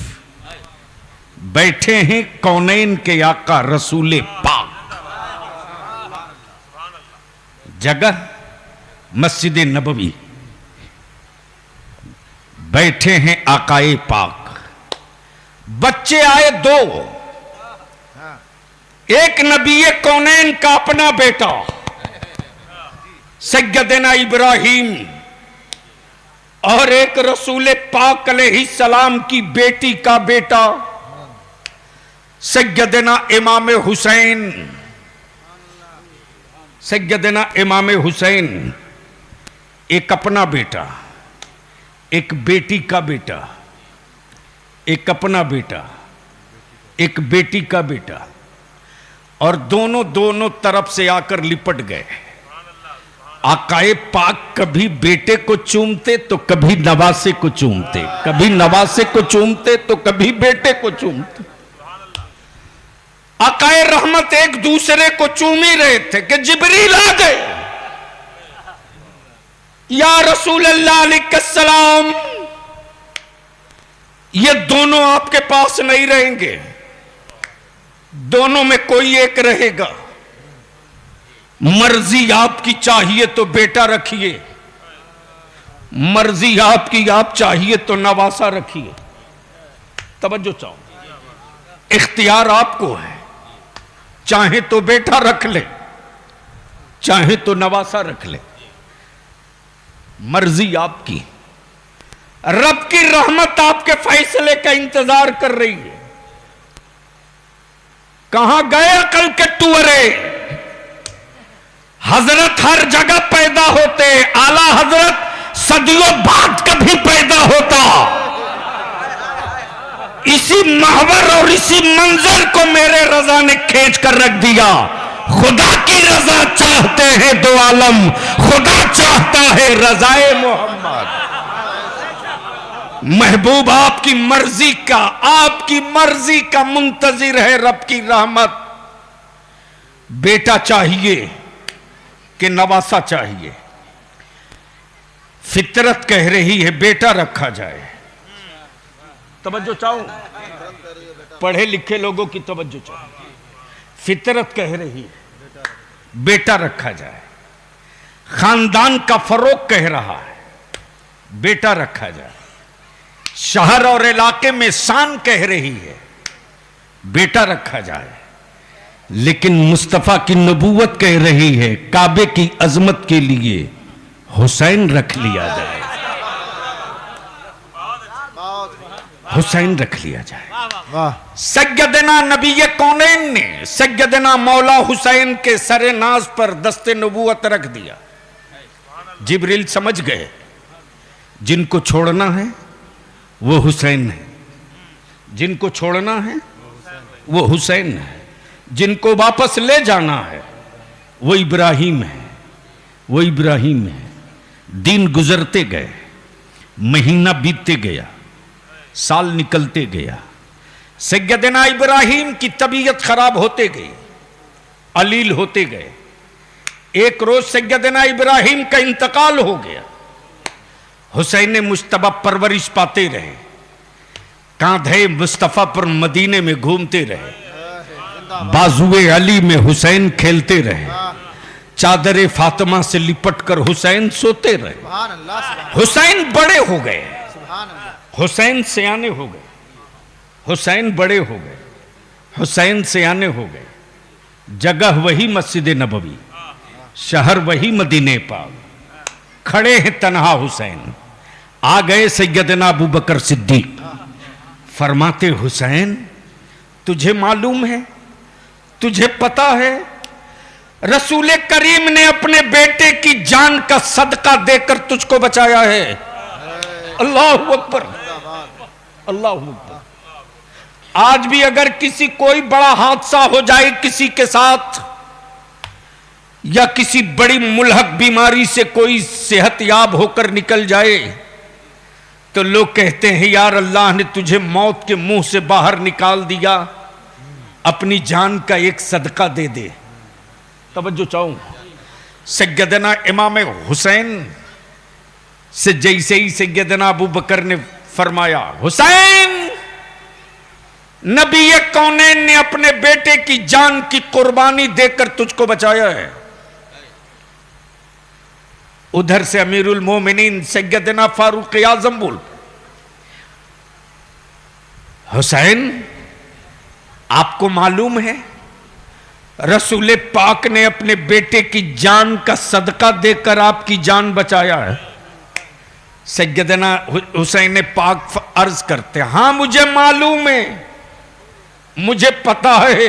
बैठे हैं कौनैन के आका रसूल पाक। जगह मस्जिद नबवी, बैठे हैं आकाए पाक। बच्चे आए 2, एक नबी कौनैन का अपना बेटा सैयदना इब्राहिम और एक रसूल पाक अलैहिस्सलाम की बेटी का बेटा सैयदना इमाम हुसैन, सैयदना इमाम हुसैन एक अपना बेटा, एक बेटी का बेटा, एक अपना बेटा, एक बेटी का बेटा, और दोनों तरफ से आकर लिपट गए। आकाए पाक कभी बेटे को चूमते तो कभी नवासे को चूमते, कभी नवासे को चूमते तो कभी बेटे को चूमते। आकाए रहमत एक दूसरे को चूम ही रहे थे कि जिब्रील आ गए। या रसूल अल्लाह अलैहिस्सलाम, ये दोनों आपके पास नहीं रहेंगे, दोनों में कोई एक रहेगा। मर्जी आपकी चाहिए तो बेटा रखिए, मर्जी आपकी आप चाहिए तो नवासा रखिए। तवज्जो चाहो, इख्तियार आपको है, चाहे तो बेटा रख ले, चाहे तो नवासा रख ले, मर्जी आपकी। रब की रहमत आपके फैसले का इंतजार कर रही है। कहां गए अकल के टुअरे? हजरत हर जगह पैदा होते, आला हजरत सदियों बाद कभी पैदा होता। इसी महवर और इसी मंजर को मेरे रजा ने खींच कर रख दिया। खुदा की रजा चाहते हैं दो आलम, खुदा चाहता है रजाए मोहम्मद। महबूब आपकी मर्जी का मुंतजिर है रब की रहमत। बेटा चाहिए कि नवासा चाहिए? फितरत कह रही है बेटा रखा जाए। तवज्जो चाहो, पढ़े लिखे लोगों की तवज्जो चाहो। फितरत कह रही है बेटा रखा जाए। खानदान का फरोग कह रहा है बेटा रखा जाए। शहर और इलाके में शान कह रही है बेटा रखा जाए। लेकिन मुस्तफा की नबूवत कह रही है काबे की अजमत के लिए हुसैन रख लिया जाए, हुसैन रख लिया जाए। सैयदना नबी कौनैन ने सैयदना मौला हुसैन के सरे नाज पर दस्ते नबूवत रख दिया। जिब्रील समझ गए जिनको छोड़ना है वो हुसैन है, जिनको छोड़ना है वो हुसैन है, जिनको वापस ले जाना है वो इब्राहिम है, वो इब्राहिम है। दिन गुजरते गए, महीना बीतते गया, साल निकलते गया। सैयदना इब्राहिम की तबीयत खराब होते गई, अलील होते गए। एक रोज सैयदना इब्राहिम का इंतकाल हो गया। हुसैन मुश्तबा परवरिश पाते रहे, कांधे मुस्तफा पर मदीने में घूमते रहे, बाजुए अली में हुसैन खेलते रहे, चादरे फातिमा से लिपट कर हुसैन सोते रहे। हुसैन बड़े हो गए, हुसैन सयाने हो गए, हुसैन बड़े हो गए, हुसैन सयाने हो गए। जगह वही मस्जिद नबवी, शहर वही मदीने पाक, खड़े हैं तन्हा हुसैन। आ गए सैयदना अबू बकर सिद्दीक, फरमाते हुसैन तुझे मालूम है, तुझे पता है रसूल करीम ने अपने बेटे की जान का सदका देकर तुझको बचाया है। अल्लाहु अकबर, अल्लाहु अकबर। आज भी अगर किसी कोई बड़ा हादसा हो जाए किसी के साथ, या किसी बड़ी मुल्हक बीमारी से कोई सेहतयाब होकर निकल जाए, तो लोग कहते हैं यार अल्लाह ने तुझे मौत के मुंह से बाहर निकाल दिया, अपनी जान का एक सदका दे दे। तवज्जो चाहूं, सैयदना इमाम हुसैन से जैसे ही सैयदना अबू बकर ने फरमाया हुसैन, नबी कौनैन ने अपने बेटे की जान की कुर्बानी देकर तुझको बचाया है। उधर से अमीरुल मोमिनीन सैयदना फारूक आजम बोल, हुसैन आपको मालूम है रसूल पाक ने अपने बेटे की जान का सदका देकर आपकी जान बचाया है। सैयदना हुसैन पाक अर्ज करते, हां मुझे मालूम है, मुझे पता है,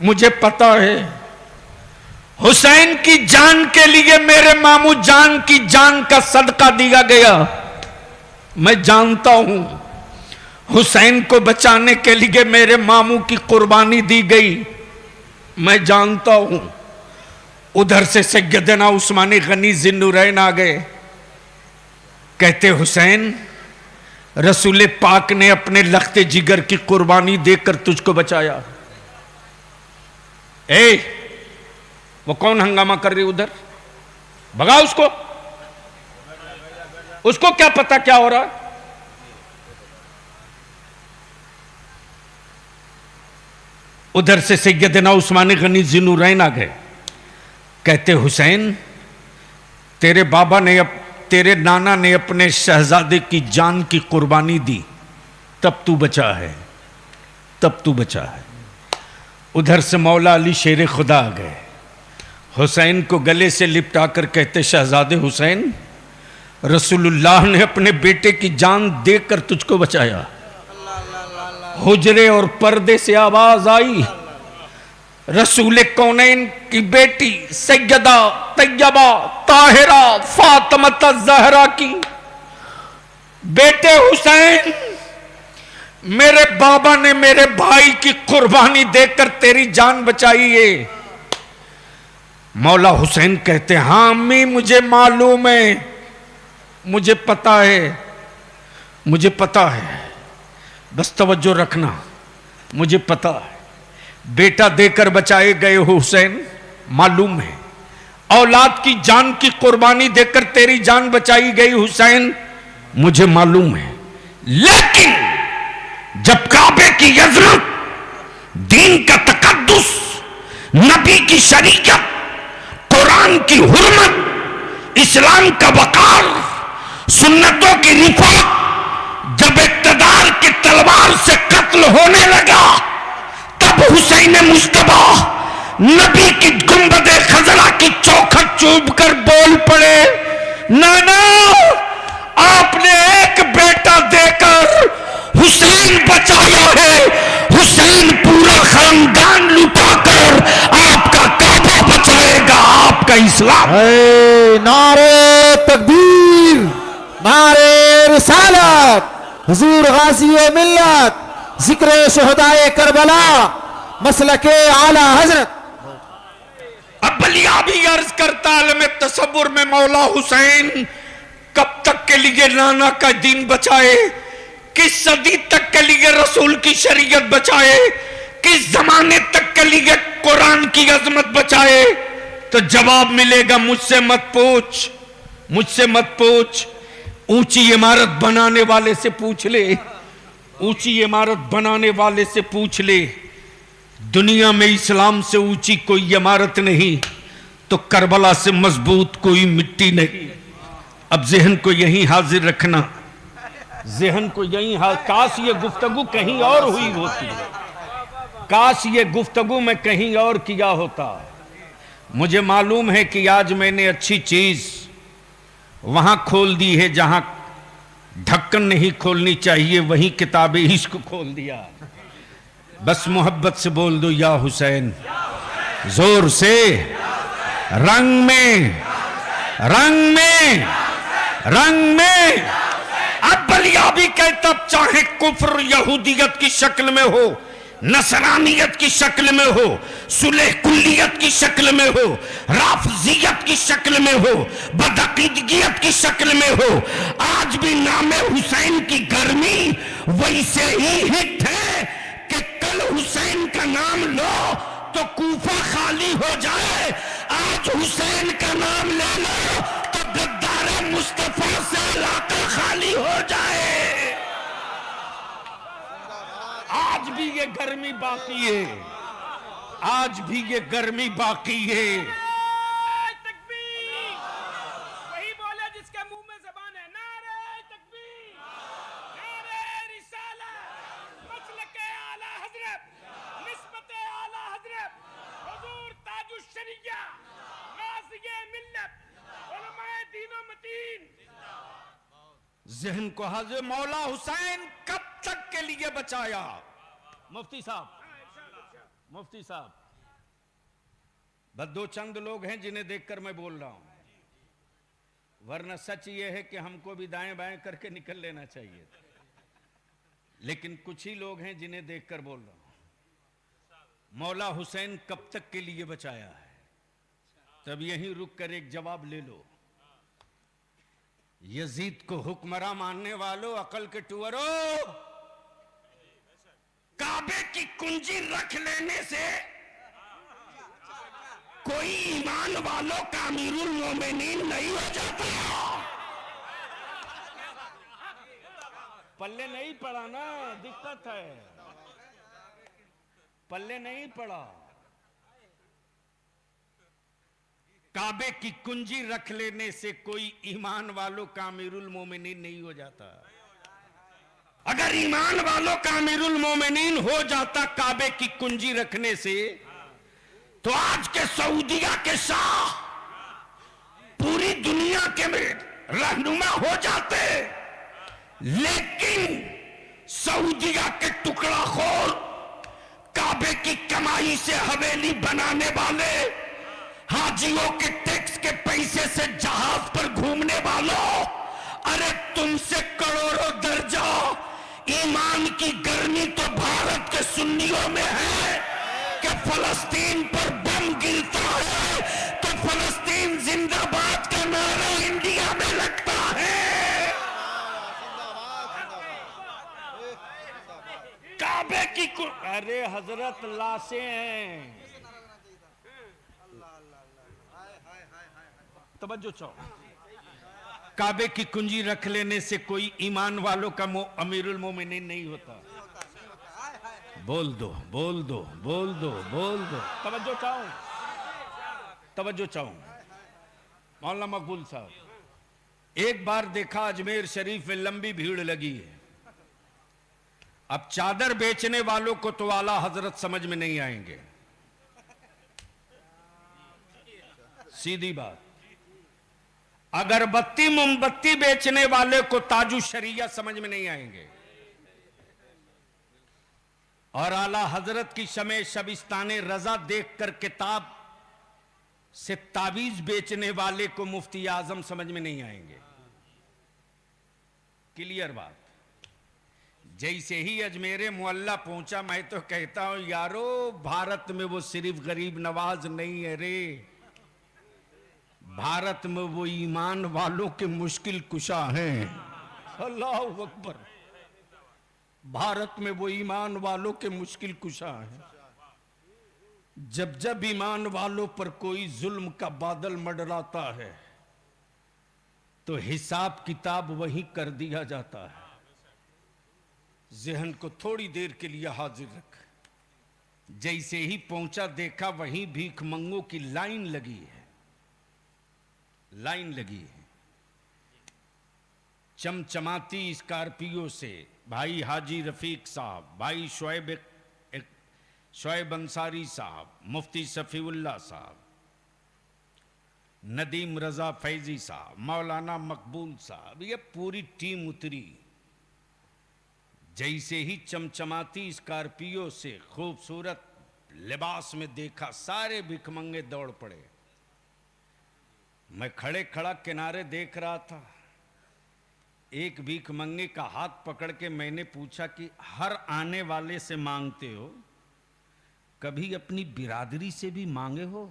मुझे पता है, हुसैन की जान के लिए मेरे मामू जान की जान का सदका दिया गया। मैं जानता हूं हुसैन को बचाने के लिए मेरे मामू की कुर्बानी दी गई, मैं जानता हूं। उधर से सैयदना उस्मान गनी ज़िन्नुरैन आ गए, कहते हुसैन रसूल पाक ने अपने लख्ते जिगर की कुर्बानी देकर तुझको बचाया। वो कौन हंगामा कर रही उधर, भगा उसको, उसको क्या पता क्या हो रहा। उधर से सैयदना उस्मान गनी ज़िन्नुरैन आ गए, कहते हुसैन तेरे बाबा ने तेरे नाना ने अपने शहजादे की जान की कुर्बानी दी, तब तू बचा है, तब तू बचा है। उधर से मौला अली शेर खुदा आ गए, हुसैन को गले से लिपटा कर कहते, शहजादे हुसैन रसूलुल्लाह ने अपने बेटे की जान देकर तुझको बचाया। हुजरे और पर्दे से आवाज आई, रसूल कौनैन की बेटी सैयदा तैयबा ताहिरा फातिमा ज़हरा की, बेटे हुसैन मेरे बाबा ने मेरे भाई की कुर्बानी देकर तेरी जान बचाई है। मौला हुसैन कहते, हां अम्मी मुझे मालूम है, मुझे पता है, मुझे पता है, बस तवज्जो रखना, मुझे पता है। बेटा देकर बचाए गए हो हुसैन, मालूम है। औलाद की जान की कुर्बानी देकर तेरी जान बचाई गई हुसैन, मुझे मालूम है। लेकिन जब काबे की अज़मत, दीन का तकद्दुस, नबी की शरीयत, कुरान की हुर्मत, इस्लाम का वकार, सुन्नतों की रिफात, जब इक़्तिदार की तलवार से कत्ल होने लगा, तब हुसैन मुस्तफा नबी की गुंबदे खजरा की चौखट चूम कर बोल पड़े, नाना आपने एक बेटा देकर हुसैन बचाया है, हुसैन पूरा खानदान लुटाकर आपका काबा बचाएगा, आपका इस्लाम। नारे तकबीर, नारे रिसालत, हुजूर गाज़ी मिल्लत, जिक्र शहदाए करबला, मसलके आला हजरत। अब बलिया भी अर्ज करता, आलम तसव्वुर में मौला हुसैन कब तक के लिए नाना का दीन बचाए, किस सदी तक के लिए रसूल की शरीयत बचाए, किस जमाने तक के लिए कुरान की अजमत बचाए, तो जवाब मिलेगा, मुझसे मत पूछ, मुझसे मत पूछ, ऊंची इमारत बनाने वाले से पूछ ले, ऊंची इमारत बनाने वाले से पूछ ले। दुनिया में इस्लाम से ऊंची कोई इमारत नहीं, तो करबला से मजबूत कोई मिट्टी नहीं। अब जहन को यहीं हाजिर रखना, जहन को यहीं काश ये गुफ्तगू कहीं और हुई होती, काश ये गुफ्तगू मैं कहीं और किया होता। मुझे मालूम है कि आज मैंने अच्छी चीज वहां खोल दी है जहां ढक्कन नहीं खोलनी चाहिए, वहीं किताबे इश्क खोल दिया। बस मोहब्बत से बोल दो या हुसैन, जोर से, रंग में, रंग में, रंग में। अब बलिया भी कहता, चाहे कुफ्र यहूदियत की शक्ल में हो, नसरानियत की शक्ल में हो, सुलह कुल्लियत की शक्ल में हो, राफजियत की शक्ल में हो, बदअकीदगियत की शक्ल में हो, आज भी नामे हुसैन की गर्मी वैसे ही हिट है कि कल हुसैन का नाम लो तो कूफा खाली हो जाए, आज हुसैन का नाम ले लो तो गद्दार मुस्तफा से इलाका खाली हो जाए। आज भी ये गर्मी बाकी है, आज भी ये गर्मी बाकी है। तकबीर, वही बोले जिसके मुंह में ज़बान है। नारे तकबीर, नारे रिसालत, मसलके आला हजरत, निस्बते आला हजरत। जहन को हाजिर मौला हुसैन कब तक के लिए बचाया? मुफ्ती साहब, मुफ्ती साहब, बस दो चंद लोग हैं जिन्हें देखकर मैं बोल रहा हूं, वरना सच ये है कि हमको भी दाएं बाएं करके निकल लेना चाहिए, लेकिन कुछ ही लोग हैं जिन्हें देखकर बोल रहा हूं। मौला हुसैन कब तक के लिए बचाया है? तब यहीं रुक कर एक जवाब ले लो। यजीद को हुक्मरान मानने वालों, अकल के टुअरों, काबे की कुंजी रख लेने से कोई ईमान वालों का अमीरुल मोमिनीन नहीं हो जाता। पल्ले नहीं पड़ा ना, दिक्कत है, पल्ले नहीं पड़ा। काबे की कुंजी रख लेने से कोई ईमान वालों का अमीरुल मोमिनीन नहीं हो जाता। अगर ईमान वालों का अमीरुल मोमिनीन हो जाता काबे की कुंजी रखने से, तो आज के सऊदिया के शाह पूरी दुनिया के रहनुमा हो जाते। लेकिन सऊदिया के टुकड़ा खोर, काबे की कमाई से हवेली बनाने वाले, हाजियों के टैक्स के पैसे से जहाज पर घूमने वालों, अरे तुमसे करोड़ों दर्जा ईमान की गर्मी तो भारत के सुन्नियों में है कि फलस्तीन पर बम गिरता है तो फलस्तीन जिंदाबाद का नारा इंडिया में लगता है। काबे की अरे हजरत लाशें हैं, तवज्जो चाहो। काबे की कुंजी रख लेने से कोई ईमान वालों का अमीरुल मोमिनीन नहीं होता। बोल दो, बोल दो, बोल दो, बोल दो, तवज्जो चाहो, तवज्जो चाहो। मौलाना मकबूल साहब, एक बार देखा अजमेर शरीफ में लंबी भीड़ लगी है। अब चादर बेचने वालों को तो आला हजरत समझ में नहीं आएंगे, सीधी बात। अगरबत्ती मोमबत्ती बेचने वाले को ताजु शरिया समझ में नहीं आएंगे, और आला हजरत की शमे शबिस्ताने रजा देखकर किताब से ताबीज बेचने वाले को मुफ्ती आजम समझ में नहीं आएंगे। क्लियर बात। जैसे ही अजमेरे मुअल्ला पहुंचा, मैं तो कहता हूं यारो, भारत में वो सिर्फ गरीब नवाज नहीं है रे, भारत में वो ईमान वालों के मुश्किल कुशा हैं। अल्लाह अकबर। भारत में वो ईमान वालों के मुश्किल कुशा हैं। जब जब ईमान वालों पर कोई जुल्म का बादल मंडराता है तो हिसाब किताब वहीं कर दिया जाता है। जहन को थोड़ी देर के लिए हाजिर रख। जैसे ही पहुंचा, देखा वहीं भीख मंगों की लाइन लगी है, लाइन लगी है। चमचमाती स्कॉर्पियो से भाई हाजी रफीक साहब, भाई शोएब अंसारी साहब, मुफ्ती सफीउल्लाह साहब, नदीम रजा फैजी साहब, मौलाना मकबूल साहब, ये पूरी टीम उतरी। जैसे ही चमचमाती स्कॉर्पियो से खूबसूरत लिबास में देखा, सारे भिखमंगे दौड़ पड़े। मैं खड़े खड़ा किनारे देख रहा था। एक भीख मंगे का हाथ पकड़ के मैंने पूछा कि हर आने वाले से मांगते हो, कभी अपनी बिरादरी से भी मांगे हो?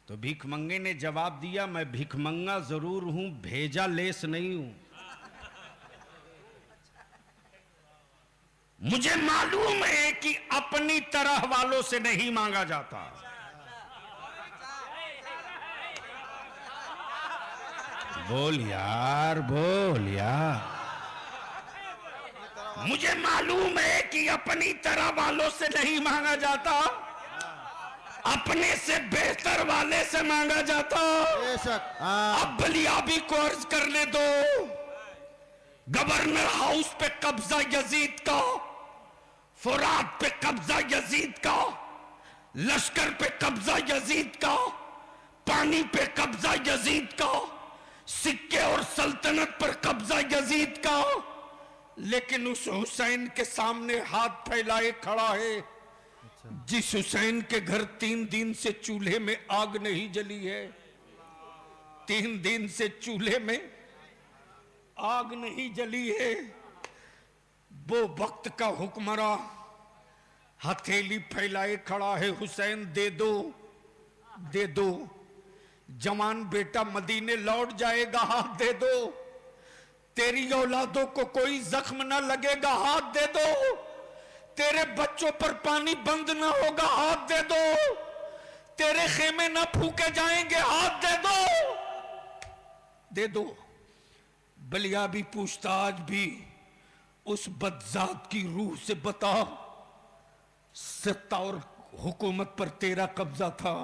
तो भीख मंगे ने जवाब दिया, मैं भिखमंगा जरूर हूं, भेजा लेस नहीं हूं। मुझे मालूम है कि अपनी तरह वालों से नहीं मांगा जाता। बोल यार, बोल यार। मुझे मालूम है कि अपनी तरह वालों से नहीं मांगा जाता, अपने से बेहतर वाले से मांगा जाता। अब बलियाबी को अर्ज करने दो। गवर्नर हाउस पे कब्जा यजीद का, फुरात पे कब्जा यजीद का, लश्कर पे कब्जा यजीद का, पानी पे कब्जा यजीद का, सिक्के और सल्तनत पर कब्जा यजीद का, लेकिन उस हुसैन के सामने हाथ फैलाए खड़ा है जिस हुसैन के घर 3 दिन से चूल्हे में आग नहीं जली है। 3 दिन से चूल्हे में आग नहीं जली है। वो वक्त का हुक्मरां हथेली फैलाए खड़ा है, हुसैन दे दो, दे दो। जवान बेटा मदीने लौट जाएगा, हाथ दे दो। तेरी औलादों को कोई जख्म ना लगेगा, हाथ दे दो। तेरे बच्चों पर पानी बंद ना होगा, हाथ दे दो। तेरे खेमे ना फूके जाएंगे, हाथ दे दो, दे दो। बलिया भी पूछता आज भी उस बदजात की रूह से बता, सत्ता और हुकूमत पर तेरा कब्जा था,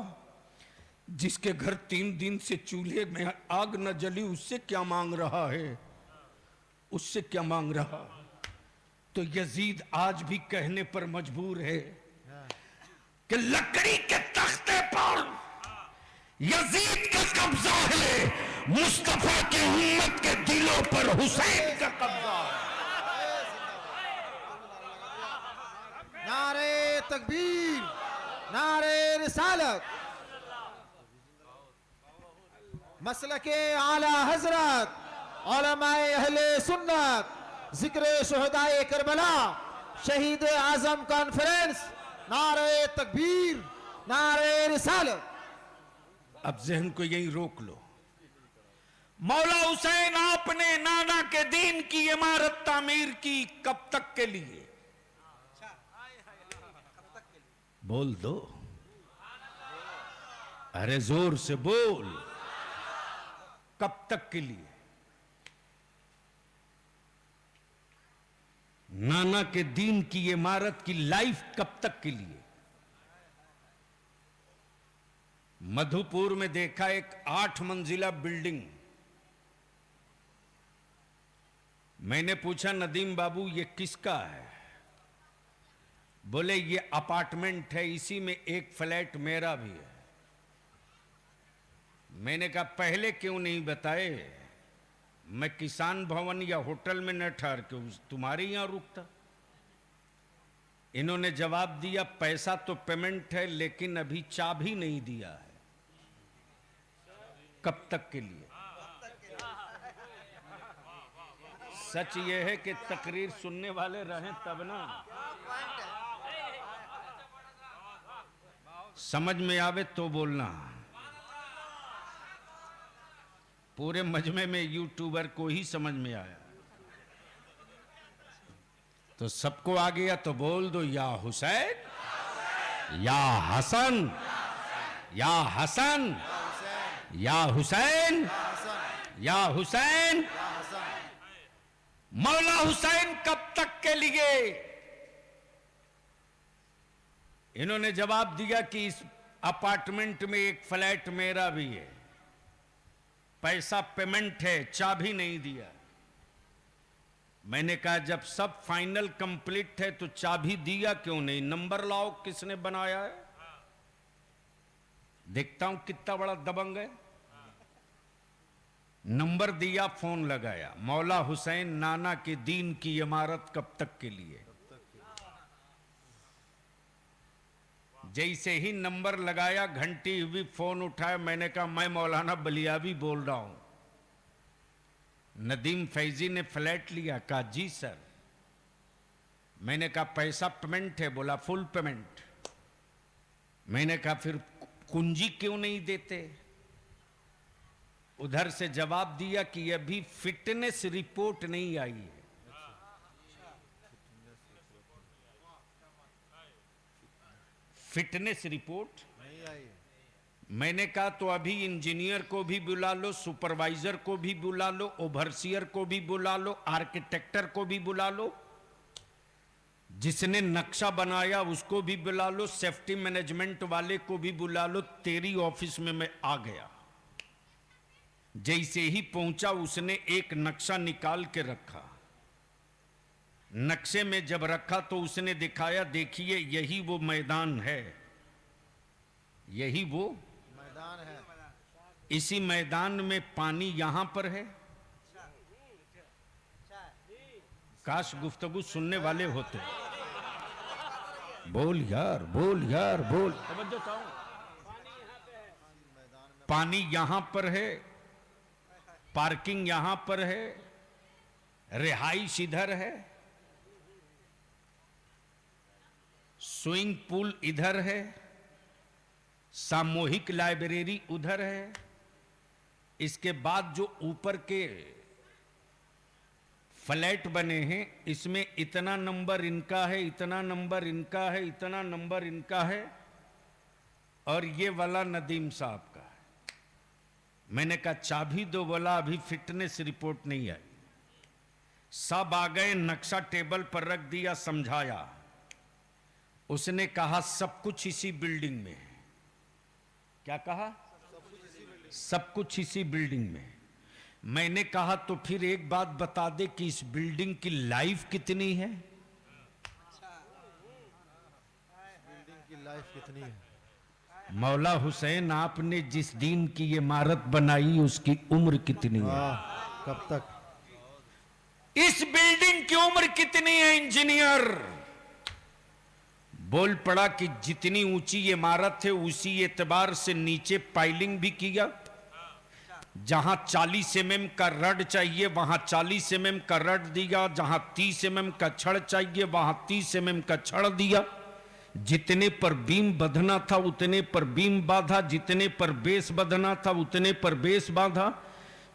जिसके घर 3 दिन से चूल्हे में आग न जली, उससे क्या मांग रहा है, उससे क्या मांग रहा। तो यजीद आज भी कहने पर मजबूर है कि लकड़ी के तख्ते पर यजीद का कब्जा है, मुस्तफा की उम्मत के दिलों पर हुसैन का कब्जा है। नारे तकबीर, नारे रिसालत, मसलके आला हजरत, उलमाए अहले सुन्नत, जिक्र शुहदाए करबला, शहीद आजम कॉन्फ्रेंस, नारे तकबीर, नारे रिसालत। अब जहन को यही रोक लो। मौला हुसैन आपने नाना के दीन की इमारत तामीर की, कब तक के लिए? बोल दो, अरे जोर से बोल, कब तक के लिए? नाना के दीन की इमारत की लाइफ कब तक के लिए? मधुपुर में देखा एक 8 मंजिला बिल्डिंग। मैंने पूछा नदीम बाबू ये किसका है? बोले ये अपार्टमेंट है, इसी में एक फ्लैट मेरा भी है। मैंने कहा पहले क्यों नहीं बताए, मैं किसान भवन या होटल में न ठहर के तुम्हारे यहां रुकता। इन्होंने जवाब दिया पैसा तो पेमेंट है, लेकिन अभी चाबी नहीं दिया है। कब तक के लिए? सच यह है कि तकरीर सुनने वाले रहें तब ना समझ में आवे तो बोलना। पूरे मजमे में यूट्यूबर को ही समझ में आया तो सबको आ गया, तो बोल दो या हुसैन या हसन, या हसन या हुसैन, या हुसैन। मौला हुसैन कब तक के लिए? इन्होंने जवाब दिया कि इस अपार्टमेंट में एक फ्लैट मेरा भी है, पैसा पेमेंट है, चाबी नहीं दिया। मैंने कहा जब सब फाइनल कंप्लीट है तो चाबी दिया क्यों नहीं? नंबर लाओ किसने बनाया है, देखता हूं कितना बड़ा दबंग है। नंबर दिया, फोन लगाया, मौला हुसैन नाना के दीन की इमारत कब तक के लिए? जैसे ही नंबर लगाया, घंटी हुई, फोन उठाया। मैंने कहा मैं मौलाना बलियावी बोल रहा हूं, नदीम फैजी ने फ्लैट लिया। कहा जी सर। मैंने कहा पैसा पेमेंट है? बोला फुल पेमेंट। मैंने कहा फिर कुंजी क्यों नहीं देते? उधर से जवाब दिया कि अभी फिटनेस रिपोर्ट नहीं आई है। फिटनेस रिपोर्ट नहीं आई। मैंने कहा तो अभी इंजीनियर को भी बुला लो, सुपरवाइजर को भी बुला लो, ओवरसियर को भी बुला लो, आर्किटेक्टर को भी बुला लो, जिसने नक्शा बनाया उसको भी बुला लो, सेफ्टी मैनेजमेंट वाले को भी बुला लो। तेरी ऑफिस में मैं आ गया। जैसे ही पहुंचा उसने एक नक्शा निकाल के रखा। नक्शे में जब रखा तो उसने दिखाया, देखिए यही वो मैदान है, यही वो मैदान है। इसी मैदान में पानी यहां पर है। काश गुफ्तगू सुनने वाले होते। बोल यार, बोल यार, बोल। पानी यहां पर है, पार्किंग यहां पर है, रिहाइश इधर है, स्विमिंग पूल इधर है, सामूहिक लाइब्रेरी उधर है। इसके बाद जो ऊपर के फ्लैट बने हैं, इसमें इतना नंबर इनका है, इतना नंबर इनका है, इतना नंबर इनका है, और ये वाला नदीम साहब का है। मैंने कहा चाबी दो, बोला अभी फिटनेस रिपोर्ट नहीं आई। सब आ गए, नक्शा टेबल पर रख दिया, समझाया। उसने कहा सब कुछ इसी बिल्डिंग में है। क्या कहा? सब कुछ इसी बिल्डिंग में। मैंने कहा तो फिर एक बात बता दे कि इस बिल्डिंग की लाइफ कितनी है? बिल्डिंग की लाइफ कितनी है? मौला हुसैन, आपने जिस दिन की ये इमारत बनाई उसकी उम्र कितनी है? कब तक? इस बिल्डिंग की उम्र कितनी है? इंजीनियर बोल पड़ा कि जितनी ऊंची ये इमारत है उसी एतबार से नीचे पाइलिंग भी किया। जहां 40 mm का रड चाहिए वहां 40 mm का रड दिया, जहां 30 mm का छड़ चाहिए वहां 30 mm का छड़ दिया। जितने पर बीम बंधना था उतने पर बीम बांधा, जितने पर बेस बंधना था उतने पर बेस बांधा,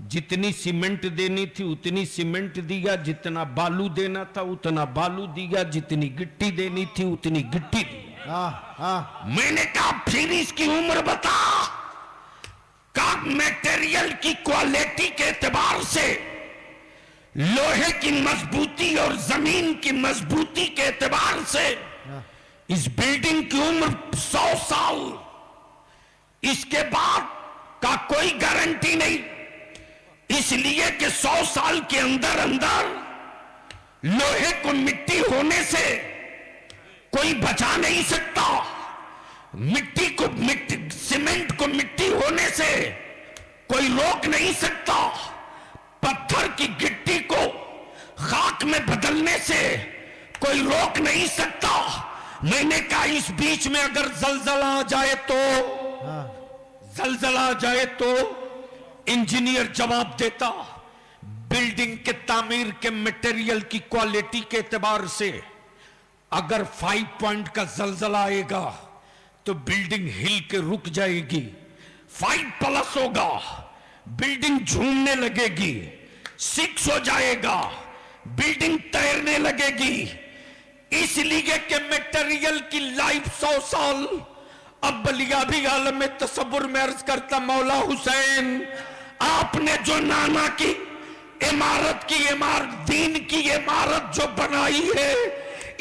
जितनी सीमेंट देनी थी उतनी सीमेंट दिया, जितना बालू देना था उतना बालू दिया, जितनी गिट्टी देनी थी उतनी गिट्टी दी। मैंने कहा फिर इसकी उम्र बता। का मटेरियल की क्वालिटी के एतबार से, लोहे की मजबूती और जमीन की मजबूती के एतबार से इस बिल्डिंग की उम्र 100 साल। इसके बाद का कोई गारंटी नहीं, इसलिए कि 100 साल के अंदर अंदर लोहे को मिट्टी होने से कोई बचा नहीं सकता, मिट्टी को सीमेंट को मिट्टी होने से कोई रोक नहीं सकता, पत्थर की गिट्टी को खाक में बदलने से कोई रोक नहीं सकता। मैंने कहा इस बीच में अगर जलजला आ जाए तो, जलजला आ जाए तो इंजीनियर जवाब देता, बिल्डिंग के तामीर के मटेरियल की क्वालिटी के एतबार से अगर 5 पॉइंट का जलजला आएगा तो बिल्डिंग हिल के रुक जाएगी, 5+ होगा, बिल्डिंग झूमने लगेगी, 6 हो जाएगा, बिल्डिंग तैरने लगेगी। इसलिए कि मटेरियल की लाइफ 100 साल। अब बलियाबी आलम में तसव्वुर में अर्ज करता, मौला हुसैन आपने जो नाना की इमारत की, दीन की इमारत जो बनाई है,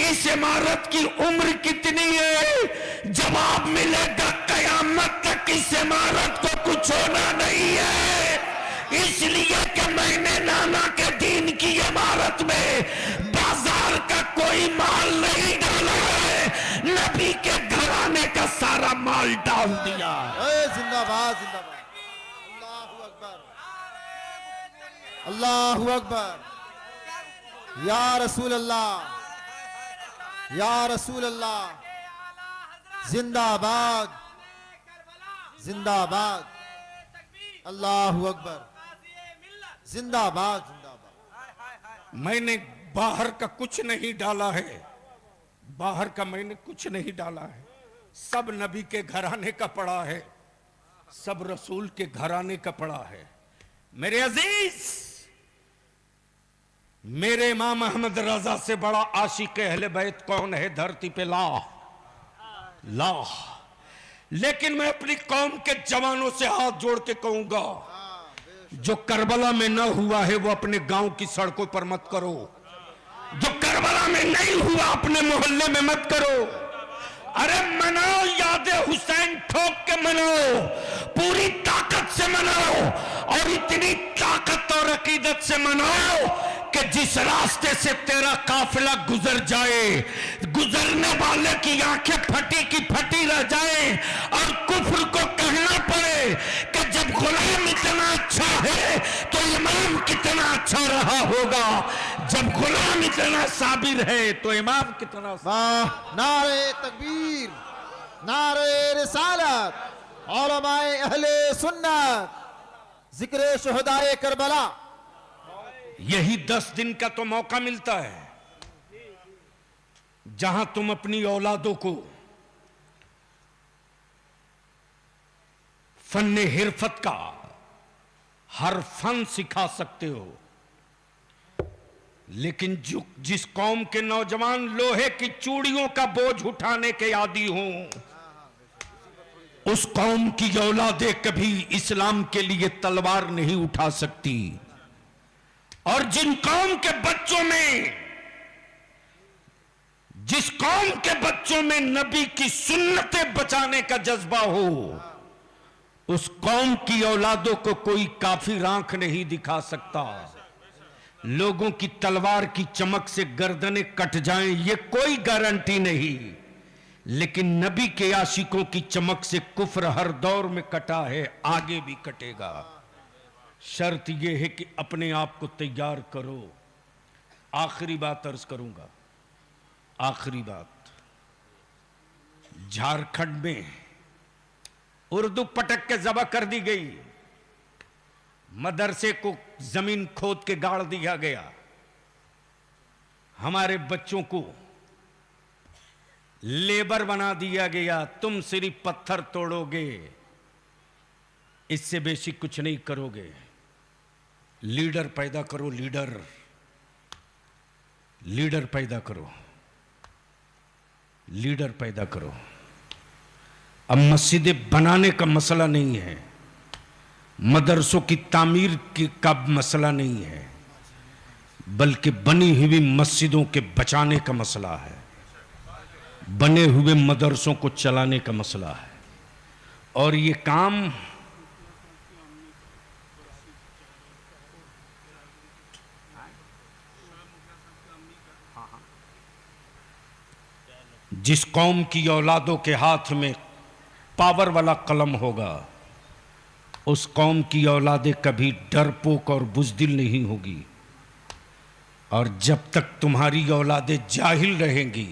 इस इमारत की उम्र कितनी है? जवाब मिलेगा कयामत तक इस इमारत को कुछ होना नहीं है। इसलिए कि मैंने नाना के दीन की इमारत में बाजार का कोई माल नहीं डाला है, नबी के घराने का सारा माल डाल दिया। जिंदाबाद जिंदाबाद। अल्लाहू अकबर, अल्लाहू अकबर। या रसूल अल्लाह, या रसूल अल्लाह, जिंदाबाद जिंदाबाद। अल्लाहू अकबर, जिंदाबाद जिंदाबाद। मैंने बाहर का कुछ नहीं डाला है, बाहर का मैंने कुछ नहीं डाला है, सब नबी के घराने का पड़ा है, सब रसूल के घराने का पड़ा है। मेरे अजीज, मेरे इमाम अहमद रजा से बड़ा आशिक अहले बैत कौन है धरती पे? ला। लेकिन मैं अपनी कौम के जवानों से हाथ जोड़ के कहूंगा, जो करबला में न हुआ है वो अपने गांव की सड़कों पर मत करो, जो करबला में नहीं हुआ अपने मोहल्ले में मत करो। अरे मनाओ, याद हुसैन ठोक के मनाओ, पूरी ताकत से मनाओ, और इतनी ताकत और अकीदत से मनाओ कि जिस रास्ते से तेरा काफिला गुजर जाए, गुजरने वाले की आंखें फटी की फटी रह जाए और कुफ्र को कहना पड़े कि जब गुलाम इतना अच्छा है तो इमाम कितना अच्छा रहा होगा, जब गुलाम इतना साबिर है तो इमाम कितना। वाह, नारे तकबीर, नारे रिसालत, उलमाए अहले सुन्नत, जिक्र शुहदाए करबला। यही 10 दिन का तो मौका मिलता है जहां तुम अपनी औलादों को फन्ने हिरफत का हर फन सिखा सकते हो। लेकिन जो जिस कौम के नौजवान लोहे की चूड़ियों का बोझ उठाने के आदी हों, उस कौम की औलादें कभी इस्लाम के लिए तलवार नहीं उठा सकती। और जिन कौम के बच्चों में, जिस कौम के बच्चों में नबी की सुन्नतें बचाने का जज्बा हो, उस कौम की औलादों को कोई काफिर आंख नहीं दिखा सकता। लोगों की तलवार की चमक से गर्दनें कट जाएं, ये कोई गारंटी नहीं, लेकिन नबी के आशिकों की चमक से कुफ्र हर दौर में कटा है, आगे भी कटेगा। शर्त यह है कि अपने आप को तैयार करो। आखिरी बात अर्ज करूंगा, आखिरी बात। झारखंड में उर्दू पटक के जबा कर दी गई, मदरसे को जमीन खोद के गाड़ दिया गया, हमारे बच्चों को लेबर बना दिया गया। तुम सिर्फ पत्थर तोड़ोगे, इससे बेसी कुछ नहीं करोगे। लीडर पैदा करो, लीडर, लीडर पैदा करो, लीडर पैदा करो। अब मस्जिदें बनाने का मसला नहीं है, मदरसों की तामीर का मसला नहीं है, बल्कि बनी हुई मस्जिदों के बचाने का मसला है, बने हुए मदरसों को चलाने का मसला है। और ये काम जिस कौम की औलादों के हाथ में पावर वाला कलम होगा, उस कौम की औलादें कभी डरपोक और बुज़दिल नहीं होगी। और जब तक तुम्हारी औलादें जाहिल रहेंगी,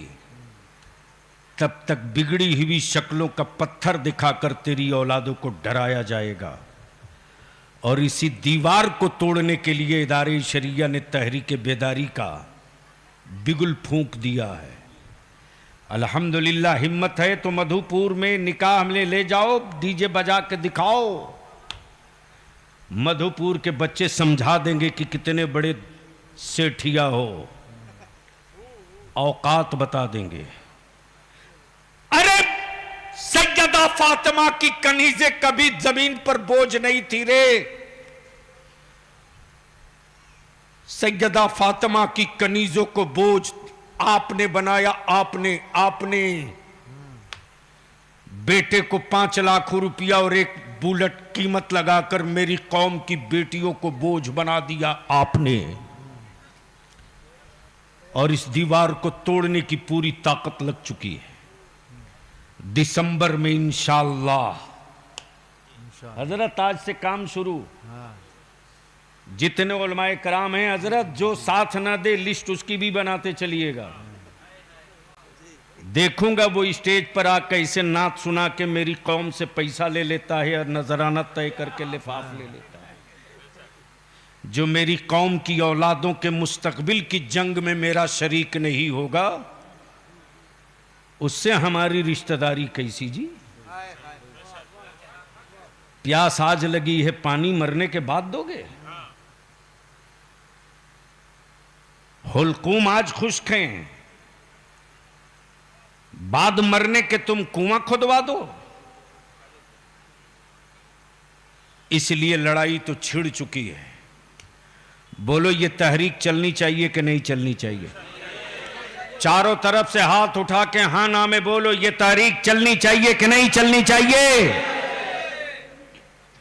तब तक बिगड़ी हुई शक्लों का पत्थर दिखाकर तेरी औलादों को डराया जाएगा। और इसी दीवार को तोड़ने के लिए इदारे शरिया ने तहरीक बेदारी का बिगुल फूंक दिया है। अल्हम्दुलिल्लाह, हिम्मत है तो मधुपुर में निकाह में ले जाओ, डीजे बजा के दिखाओ। मधुपुर के बच्चे समझा देंगे कि कितने बड़े सेठिया हो, औकात बता देंगे। अरे सैयदा फातिमा की कनीज़ें कभी जमीन पर बोझ नहीं थी रे। सैयदा फातिमा की कनीज़ों को बोझ आपने बनाया। आपने बेटे को 5 लाख रुपया और एक बुलेट कीमत लगाकर मेरी कौम की बेटियों को बोझ बना दिया आपने। और इस दीवार को तोड़ने की पूरी ताकत लग चुकी है। दिसंबर में इंशाअल्लाह हजरत आज से काम शुरू। जितने उलमाए कराम हैं हजरत, जो साथ ना दे लिस्ट उसकी भी बनाते चलिएगा। देखूंगा वो स्टेज पर आकर इसे नात सुना के मेरी कौम से पैसा ले लेता है और नजराना तय करके लिफाफ ले लेता है। जो मेरी कौम की औलादों के मुस्तकबिल की जंग में मेरा शरीक नहीं होगा, उससे हमारी रिश्तेदारी कैसी जी। प्यास आज लगी है, पानी मरने के बाद दोगे। हुलकूम आज खुश्क हैं, बाद मरने के तुम कुआं खुदवा दो। इसलिए लड़ाई तो छिड़ चुकी है। बोलो ये तहरीक चलनी चाहिए कि नहीं चलनी चाहिए? चारों तरफ से हाथ उठा के हाँ ना में बोलो, ये तहरीक चलनी चाहिए कि नहीं चलनी चाहिए?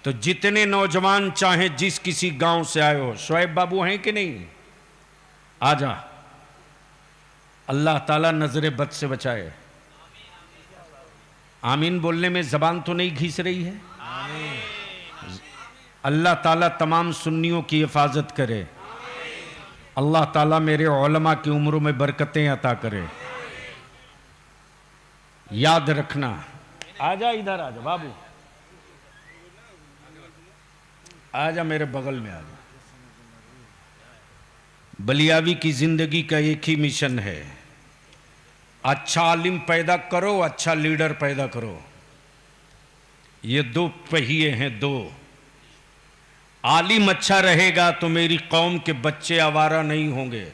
तो जितने नौजवान चाहे जिस किसी गांव से आए हो, शोएब बाबू हैं कि नहीं? आजा, अल्लाह ताला नजर बद से बचाए। आमीन बोलने में जबान तो नहीं घिस रही है। अल्लाह ताला तमाम सुन्नियों की हिफाजत करे। अल्लाह ताला मेरे उलमा की उम्रों में बरकतें अता करे। याद रखना, आजा इधर आजा बाबू, आजा मेरे बगल में आजा। बलियावी की जिंदगी का एक ही मिशन है, अच्छा आलिम पैदा करो, अच्छा लीडर पैदा करो। ये दो पहिए हैं, दो। आलिम अच्छा रहेगा तो मेरी कौम के बच्चे आवारा नहीं होंगे,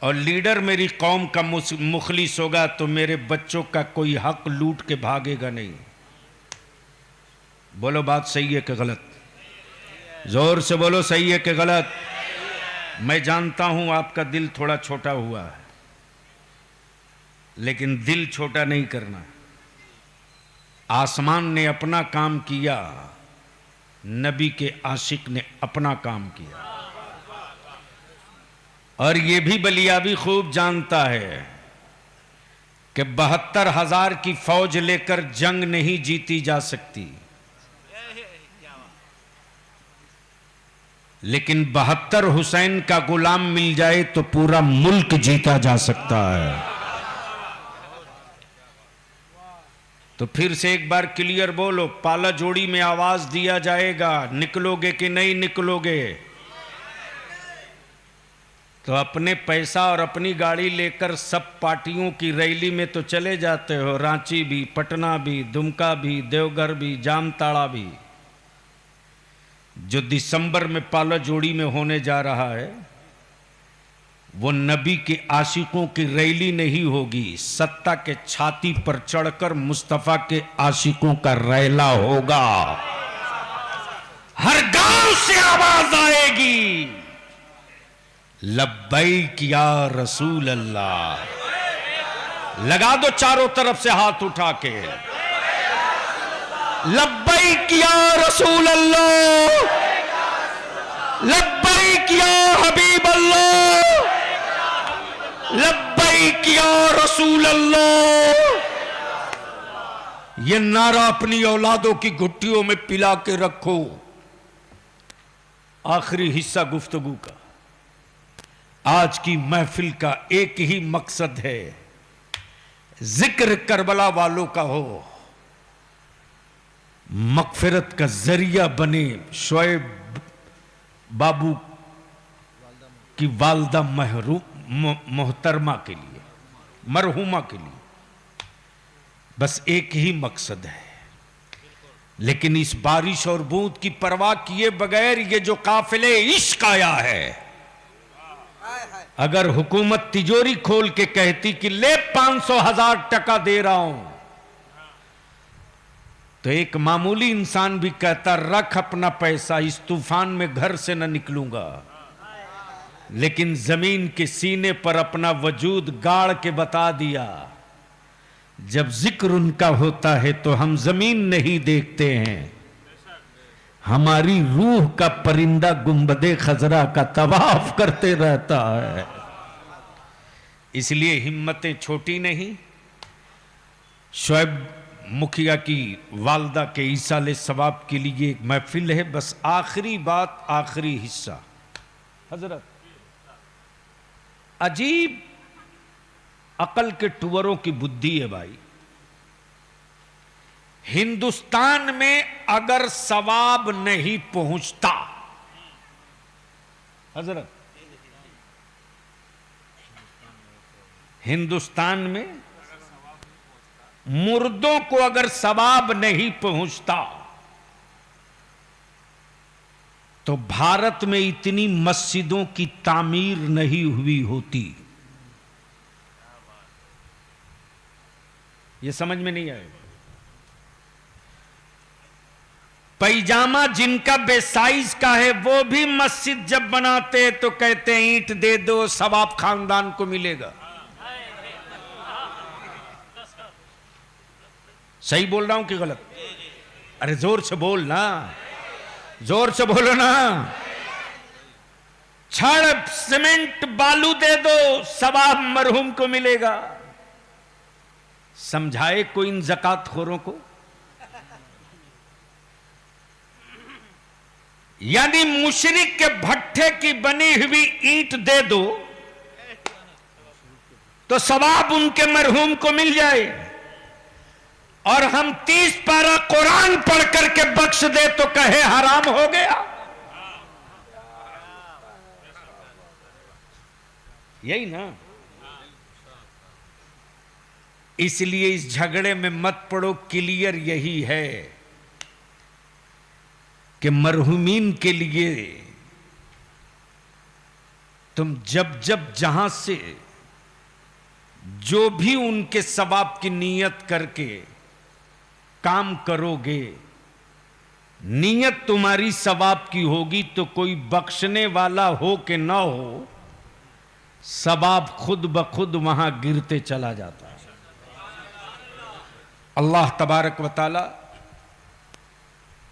और लीडर मेरी कौम का मुखलिस होगा तो मेरे बच्चों का कोई हक लूट के भागेगा नहीं। बोलो बात सही है कि गलत? जोर से बोलो, सही है कि गलत? मैं जानता हूं आपका दिल थोड़ा छोटा हुआ है, लेकिन दिल छोटा नहीं करना। आसमान ने अपना काम किया, नबी के आशिक ने अपना काम किया। और ये भी बलियावी खूब जानता है कि 72,000 की फौज लेकर जंग नहीं जीती जा सकती, लेकिन 72 हुसैन का गुलाम मिल जाए तो पूरा मुल्क जीता जा सकता है। तो फिर से एक बार क्लियर बोलो, पाला जोड़ी में आवाज दिया जाएगा, निकलोगे कि नहीं निकलोगे? तो अपने पैसा और अपनी गाड़ी लेकर सब पार्टियों की रैली में तो चले जाते हो, रांची भी, पटना भी, दुमका भी, देवघर भी, जामताड़ा भी। जो दिसंबर में पाला जोड़ी में होने जा रहा है वो नबी के आशिकों की रैली नहीं होगी, सत्ता के छाती पर चढ़कर मुस्तफा के आशिकों का रैला होगा। हर गांव से आवाज आएगी, लब्बैक या रसूल अल्लाह। लगा दो चारों तरफ से हाथ उठा के, लब्बैक या रसूल अल्लाह, लब्बैक या हबीब अल्लाह, लब्बैक या रसूल अल्लाह। ये नारा अपनी औलादों की घुट्टियों में पिला के रखो। आखिरी हिस्सा गुफ्तगू का, आज की महफिल का एक ही मकसद है, जिक्र करबला वालों का हो, मगफिरत का जरिया बने शोएब बाबू की वालदा मोहतरमा के लिए, मरहुमा के लिए। बस एक ही मकसद है। लेकिन इस बारिश और बूंद की परवाह किए बगैर ये जो काफिले इश्क आया है, अगर हुकूमत तिजोरी खोल के कहती कि ले 500,000 टका दे रहा हूं, तो एक मामूली इंसान भी कहता रख अपना पैसा, इस तूफान में घर से न निकलूंगा। लेकिन जमीन के सीने पर अपना वजूद गाड़ के बता दिया, जब जिक्र उनका होता है तो हम जमीन नहीं देखते हैं, हमारी रूह का परिंदा गुंबदे खजरा का तवाफ करते रहता है। इसलिए हिम्मतें छोटी नहीं। शोएब मुखिया की वालदा के ईसाले सवाब के लिए एक महफिल है। बस आखिरी बात, आखिरी हिस्सा। हजरत, अजीब अकल के टुवरों की बुद्धि है भाई। हिंदुस्तान में अगर सवाब नहीं पहुंचता, हजरत, हिंदुस्तान में मुर्दों को अगर सवाब नहीं पहुंचता, तो भारत में इतनी मस्जिदों की तामीर नहीं हुई होती। ये समझ में नहीं आएगा। पैजामा जिनका बेसाइज का है वो भी मस्जिद जब बनाते तो कहते हैं ईंट दे दो, सवाब खानदान को मिलेगा। सही बोल रहा हूं कि गलत? अरे जोर से बोल ना, जोर से बोलो ना। छड़ सीमेंट बालू दे दो, सवाब मरहूम को मिलेगा। समझाए कोई इन ज़कात खोरों को? यानी मुशरिक के भट्ठे की बनी हुई ईंट दे दो तो सवाब उनके मरहूम को मिल जाए, और हम 30 पारा कुरान पढ़ करके बख्श दे तो कहे हराम हो गया। यही ना? इसलिए इस झगड़े में मत पड़ो, क्लियर यही है कि मरहुमीन के लिए तुम जब जब जहां से जो भी उनके सवाब की नीयत करके काम करोगे, नीयत तुम्हारी सवाब की होगी तो कोई बख्शने वाला हो कि ना हो, सवाब खुद ब खुद वहां गिरते चला जाता है। अल्लाह तबारक व तआला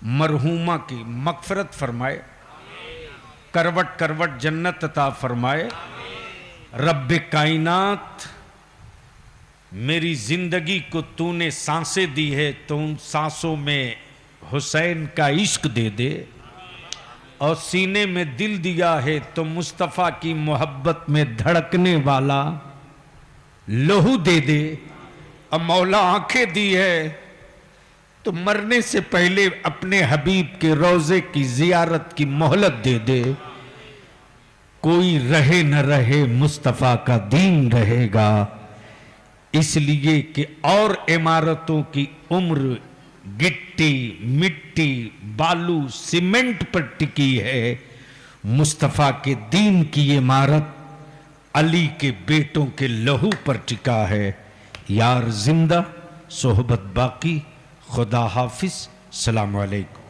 मरहूमा की मगफरत फरमाए, करवट करवट जन्नत अता फरमाए। रब्बे कायनात, मेरी जिंदगी को तूने सांसें दी है तो उन सांसों में हुसैन का इश्क दे दे, और सीने में दिल दिया है तो मुस्तफ़ा की मोहब्बत में धड़कने वाला लहू दे दे। और मौला आंखें दी है तो मरने से पहले अपने हबीब के रोजे की जियारत की मोहलत दे दे। कोई रहे न रहे मुस्तफ़ा का दीन रहेगा, इसलिए कि और इमारतों की उम्र गिट्टी मिट्टी बालू सीमेंट पर टिकी है, मुस्तफ़ा के दीन की इमारत अली के बेटों के लहू पर टिका है। यार जिंदा सोहबत बाकी, खुदा हाफिज, सलाम अलैकुम।